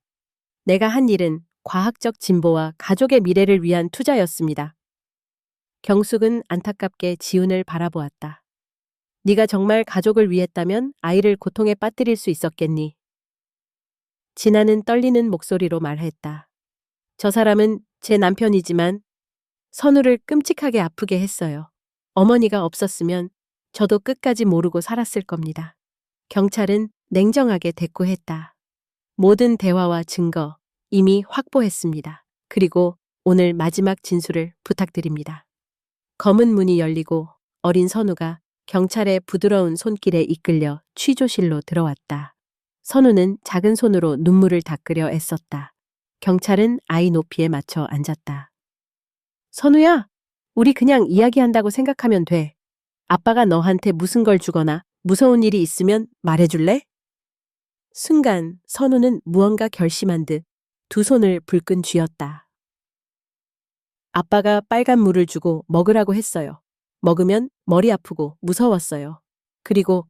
내가 한 일은 과학적 진보와 가족의 미래를 위한 투자였습니다. 경숙은 안타깝게 지훈을 바라보았다. 네가 정말 가족을 위했다면 아이를 고통에 빠뜨릴 수 있었겠니? 진아는 떨리는 목소리로 말했다. 저 사람은 제 남편이지만 선우를 끔찍하게 아프게 했어요. 어머니가 없었으면 저도 끝까지 모르고 살았을 겁니다. 경찰은 냉정하게 대꾸했다. 모든 대화와 증거 이미 확보했습니다. 그리고 오늘 마지막 진술을 부탁드립니다. 검은 문이 열리고 어린 선우가 경찰의 부드러운 손길에 이끌려 취조실로 들어왔다. 선우는 작은 손으로 눈물을 닦으려 애썼다. 경찰은 아이 높이에 맞춰 앉았다. 선우야, 우리 그냥 이야기한다고 생각하면 돼. 아빠가 너한테 무슨 걸 주거나 무서운 일이 있으면 말해줄래? 순간 선우는 무언가 결심한 듯 두 손을 불끈 쥐었다. 아빠가 빨간 물을 주고 먹으라고 했어요. 먹으면 머리 아프고 무서웠어요. 그리고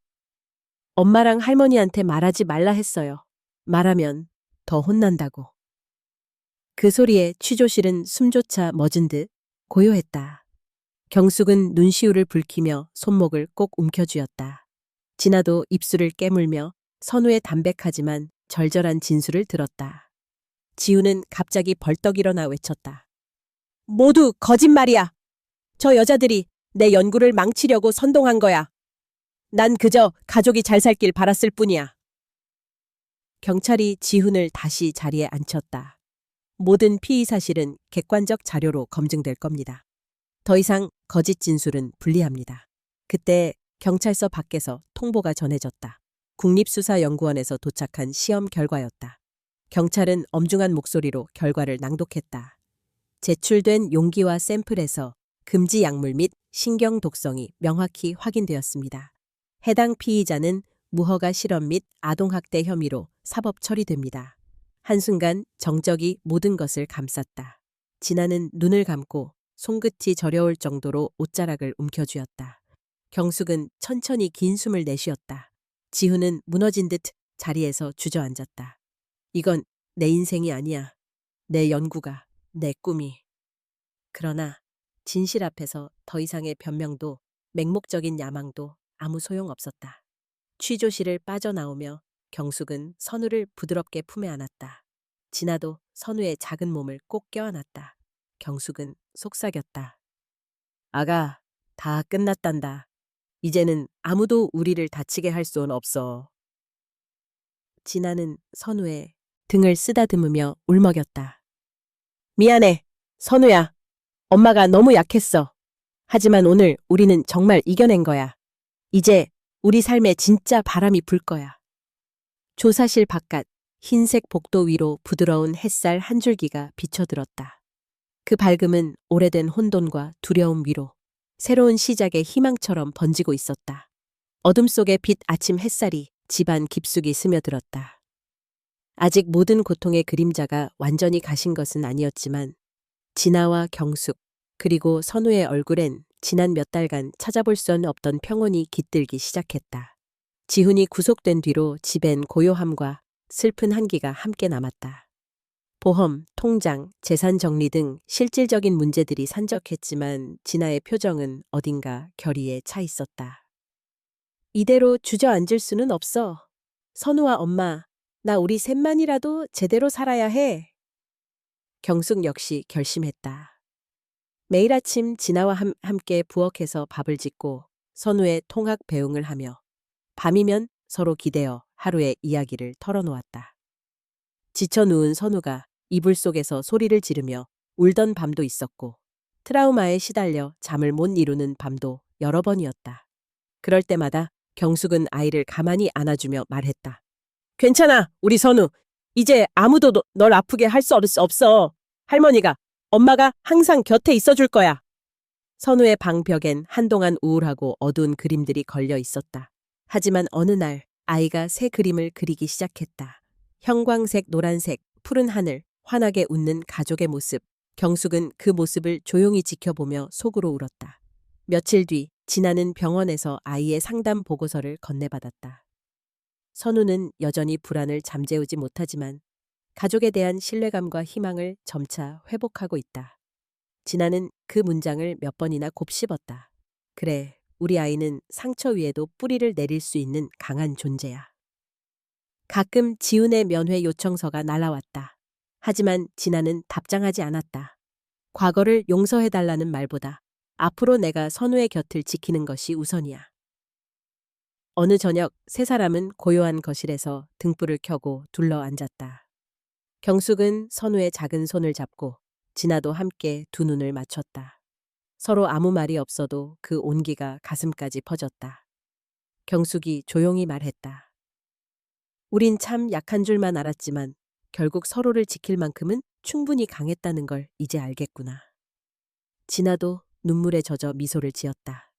엄마랑 할머니한테 말하지 말라 했어요. 말하면 더 혼난다고. 그 소리에 취조실은 숨조차 멎은 듯 고요했다. 경숙은 눈시울을 붉히며 손목을 꼭 움켜쥐었다. 진아도 입술을 깨물며 선우의 담백하지만 절절한 진술을 들었다. 지우는 갑자기 벌떡 일어나 외쳤다. 모두 거짓말이야. 저 여자들이 내 연구를 망치려고 선동한 거야. 난 그저 가족이 잘 살길 바랐을 뿐이야. 경찰이 지훈을 다시 자리에 앉혔다. 모든 피의 사실은 객관적 자료로 검증될 겁니다. 더 이상 거짓 진술은 불리합니다. 그때 경찰서 밖에서 통보가 전해졌다. 국립수사연구원에서 도착한 시험 결과였다. 경찰은 엄중한 목소리로 결과를 낭독했다. 제출된 용기와 샘플에서 금지 약물 및 신경 독성이 명확히 확인되었습니다. 해당 피의자는 무허가 실험 및 아동학대 혐의로 사법 처리됩니다. 한순간 정적이 모든 것을 감쌌다. 진아는 눈을 감고 손끝이 저려올 정도로 옷자락을 움켜쥐었다. 경숙은 천천히 긴 숨을 내쉬었다. 지훈은 무너진 듯 자리에서 주저앉았다. 이건 내 인생이 아니야. 내 연구가, 내 꿈이. 그러나 진실 앞에서 더 이상의 변명도 맹목적인 야망도 아무 소용없었다. 취조실을 빠져나오며 경숙은 선우를 부드럽게 품에 안았다. 진아도 선우의 작은 몸을 꼭 껴안았다. 경숙은 속삭였다. 아가, 다 끝났단다. 이제는 아무도 우리를 다치게 할 수는 없어. 진아는 선우의 등을 쓰다듬으며 울먹였다. 미안해, 선우야. 엄마가 너무 약했어. 하지만 오늘 우리는 정말 이겨낸 거야. 이제 우리 삶에 진짜 바람이 불 거야. 조사실 바깥 흰색 복도 위로 부드러운 햇살 한 줄기가 비쳐들었다. 그 밝음은 오래된 혼돈과 두려움 위로 새로운 시작의 희망처럼 번지고 있었다. 어둠 속의 빛 아침 햇살이 집안 깊숙이 스며들었다. 아직 모든 고통의 그림자가 완전히 가신 것은 아니었지만 진아와 경숙 그리고 선우의 얼굴엔 지난 몇 달간 찾아볼 수는 없던 평온이 깃들기 시작했다. 지훈이 구속된 뒤로 집엔 고요함과 슬픈 한기가 함께 남았다. 보험, 통장, 재산 정리 등 실질적인 문제들이 산적했지만 진아의 표정은 어딘가 결의에 차 있었다. 이대로 주저앉을 수는 없어. 선우와 엄마, 나 우리 셋만이라도 제대로 살아야 해. 경숙 역시 결심했다. 매일 아침 진아와 함께 부엌에서 밥을 짓고 선우의 통학 배웅을 하며 밤이면 서로 기대어 하루의 이야기를 털어놓았다. 지쳐 누운 선우가 이불 속에서 소리를 지르며 울던 밤도 있었고 트라우마에 시달려 잠을 못 이루는 밤도 여러 번이었다. 그럴 때마다 경숙은 아이를 가만히 안아주며 말했다. 괜찮아, 우리 선우. 이제 아무도 널 아프게 할 수 없어. 할머니가, 엄마가 항상 곁에 있어줄 거야. 선우의 방벽엔 한동안 우울하고 어두운 그림들이 걸려 있었다. 하지만 어느 날 아이가 새 그림을 그리기 시작했다. 형광색, 노란색, 푸른 하늘, 환하게 웃는 가족의 모습. 경숙은 그 모습을 조용히 지켜보며 속으로 울었다. 며칠 뒤 진아는 병원에서 아이의 상담 보고서를 건네받았다. 선우는 여전히 불안을 잠재우지 못하지만 가족에 대한 신뢰감과 희망을 점차 회복하고 있다. 진아는 그 문장을 몇 번이나 곱씹었다. 그래, 우리 아이는 상처 위에도 뿌리를 내릴 수 있는 강한 존재야. 가끔 지훈의 면회 요청서가 날아왔다. 하지만 진아는 답장하지 않았다. 과거를 용서해달라는 말보다 앞으로 내가 선우의 곁을 지키는 것이 우선이야. 어느 저녁 세 사람은 고요한 거실에서 등불을 켜고 둘러앉았다. 경숙은 선우의 작은 손을 잡고 진아도 함께 두 눈을 맞췄다. 서로 아무 말이 없어도 그 온기가 가슴까지 퍼졌다. 경숙이 조용히 말했다. 우린 참 약한 줄만 알았지만 결국 서로를 지킬 만큼은 충분히 강했다는 걸 이제 알겠구나. 진아도 눈물에 젖어 미소를 지었다.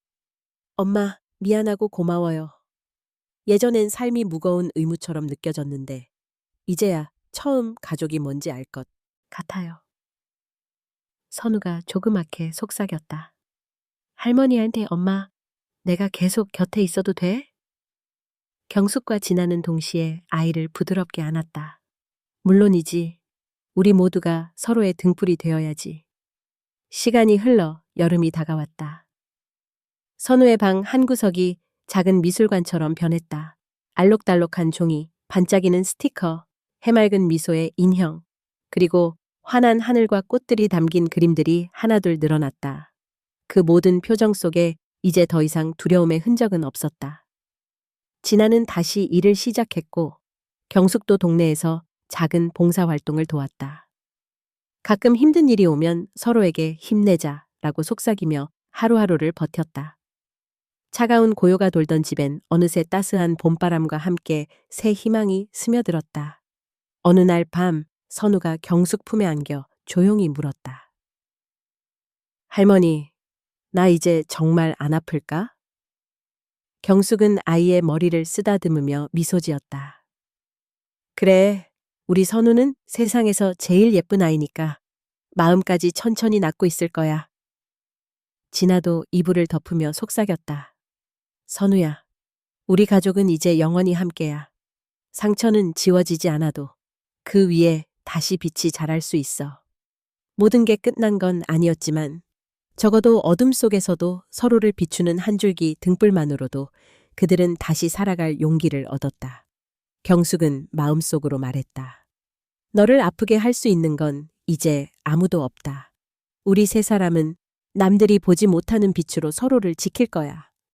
엄마, 미안하고 고마워요. 예전엔 삶이 무거운 의무처럼 느껴졌는데 이제야 처음 가족이 뭔지 알 것 같아요. 선우가 조그맣게 속삭였다. 할머니한테 엄마, 내가 계속 곁에 있어도 돼? 경숙과 진아는 동시에 아이를 부드럽게 안았다. 물론이지. 우리 모두가 서로의 등불이 되어야지. 시간이 흘러 여름이 다가왔다. 선우의 방 한 구석이 작은 미술관처럼 변했다. 알록달록한 종이, 반짝이는 스티커, 해맑은 미소의 인형, 그리고 환한 하늘과 꽃들이 담긴 그림들이 하나둘 늘어났다. 그 모든 표정 속에 이제 더 이상 두려움의 흔적은 없었다. 진아는 다시 일을 시작했고 경숙도 동네에서 작은 봉사활동을 도왔다. 가끔 힘든 일이 오면 서로에게 힘내자라고 속삭이며 하루하루를 버텼다. 차가운 고요가 돌던 집엔 어느새 따스한 봄바람과 함께 새 희망이 스며들었다. 어느 날 밤 선우가 경숙 품에 안겨 조용히 물었다. 할머니, 나 이제 정말 안 아플까? 경숙은 아이의 머리를 쓰다듬으며 미소 지었다. 그래, 우리 선우는 세상에서 제일 예쁜 아이니까 마음까지 천천히 낫고 있을 거야. 진아도 이불을 덮으며 속삭였다. 선우야, 우리 가족은 이제 영원히 함께야. 상처는 지워지지 않아도 그 위에 다시 빛이 자랄 수 있어. 모든 게 끝난 건 아니었지만 적어도 어둠 속에서도 서로를 비추는 한 줄기 등불만으로도 그들은 다시 살아갈 용기를 얻었다. 경숙은 마음속으로 말했다. 너를 아프게 할 수 있는 건 이제 아무도 없다. 우리 세 사람은 남들이 보지 못하는 빛으로 서로를 지킬 거야.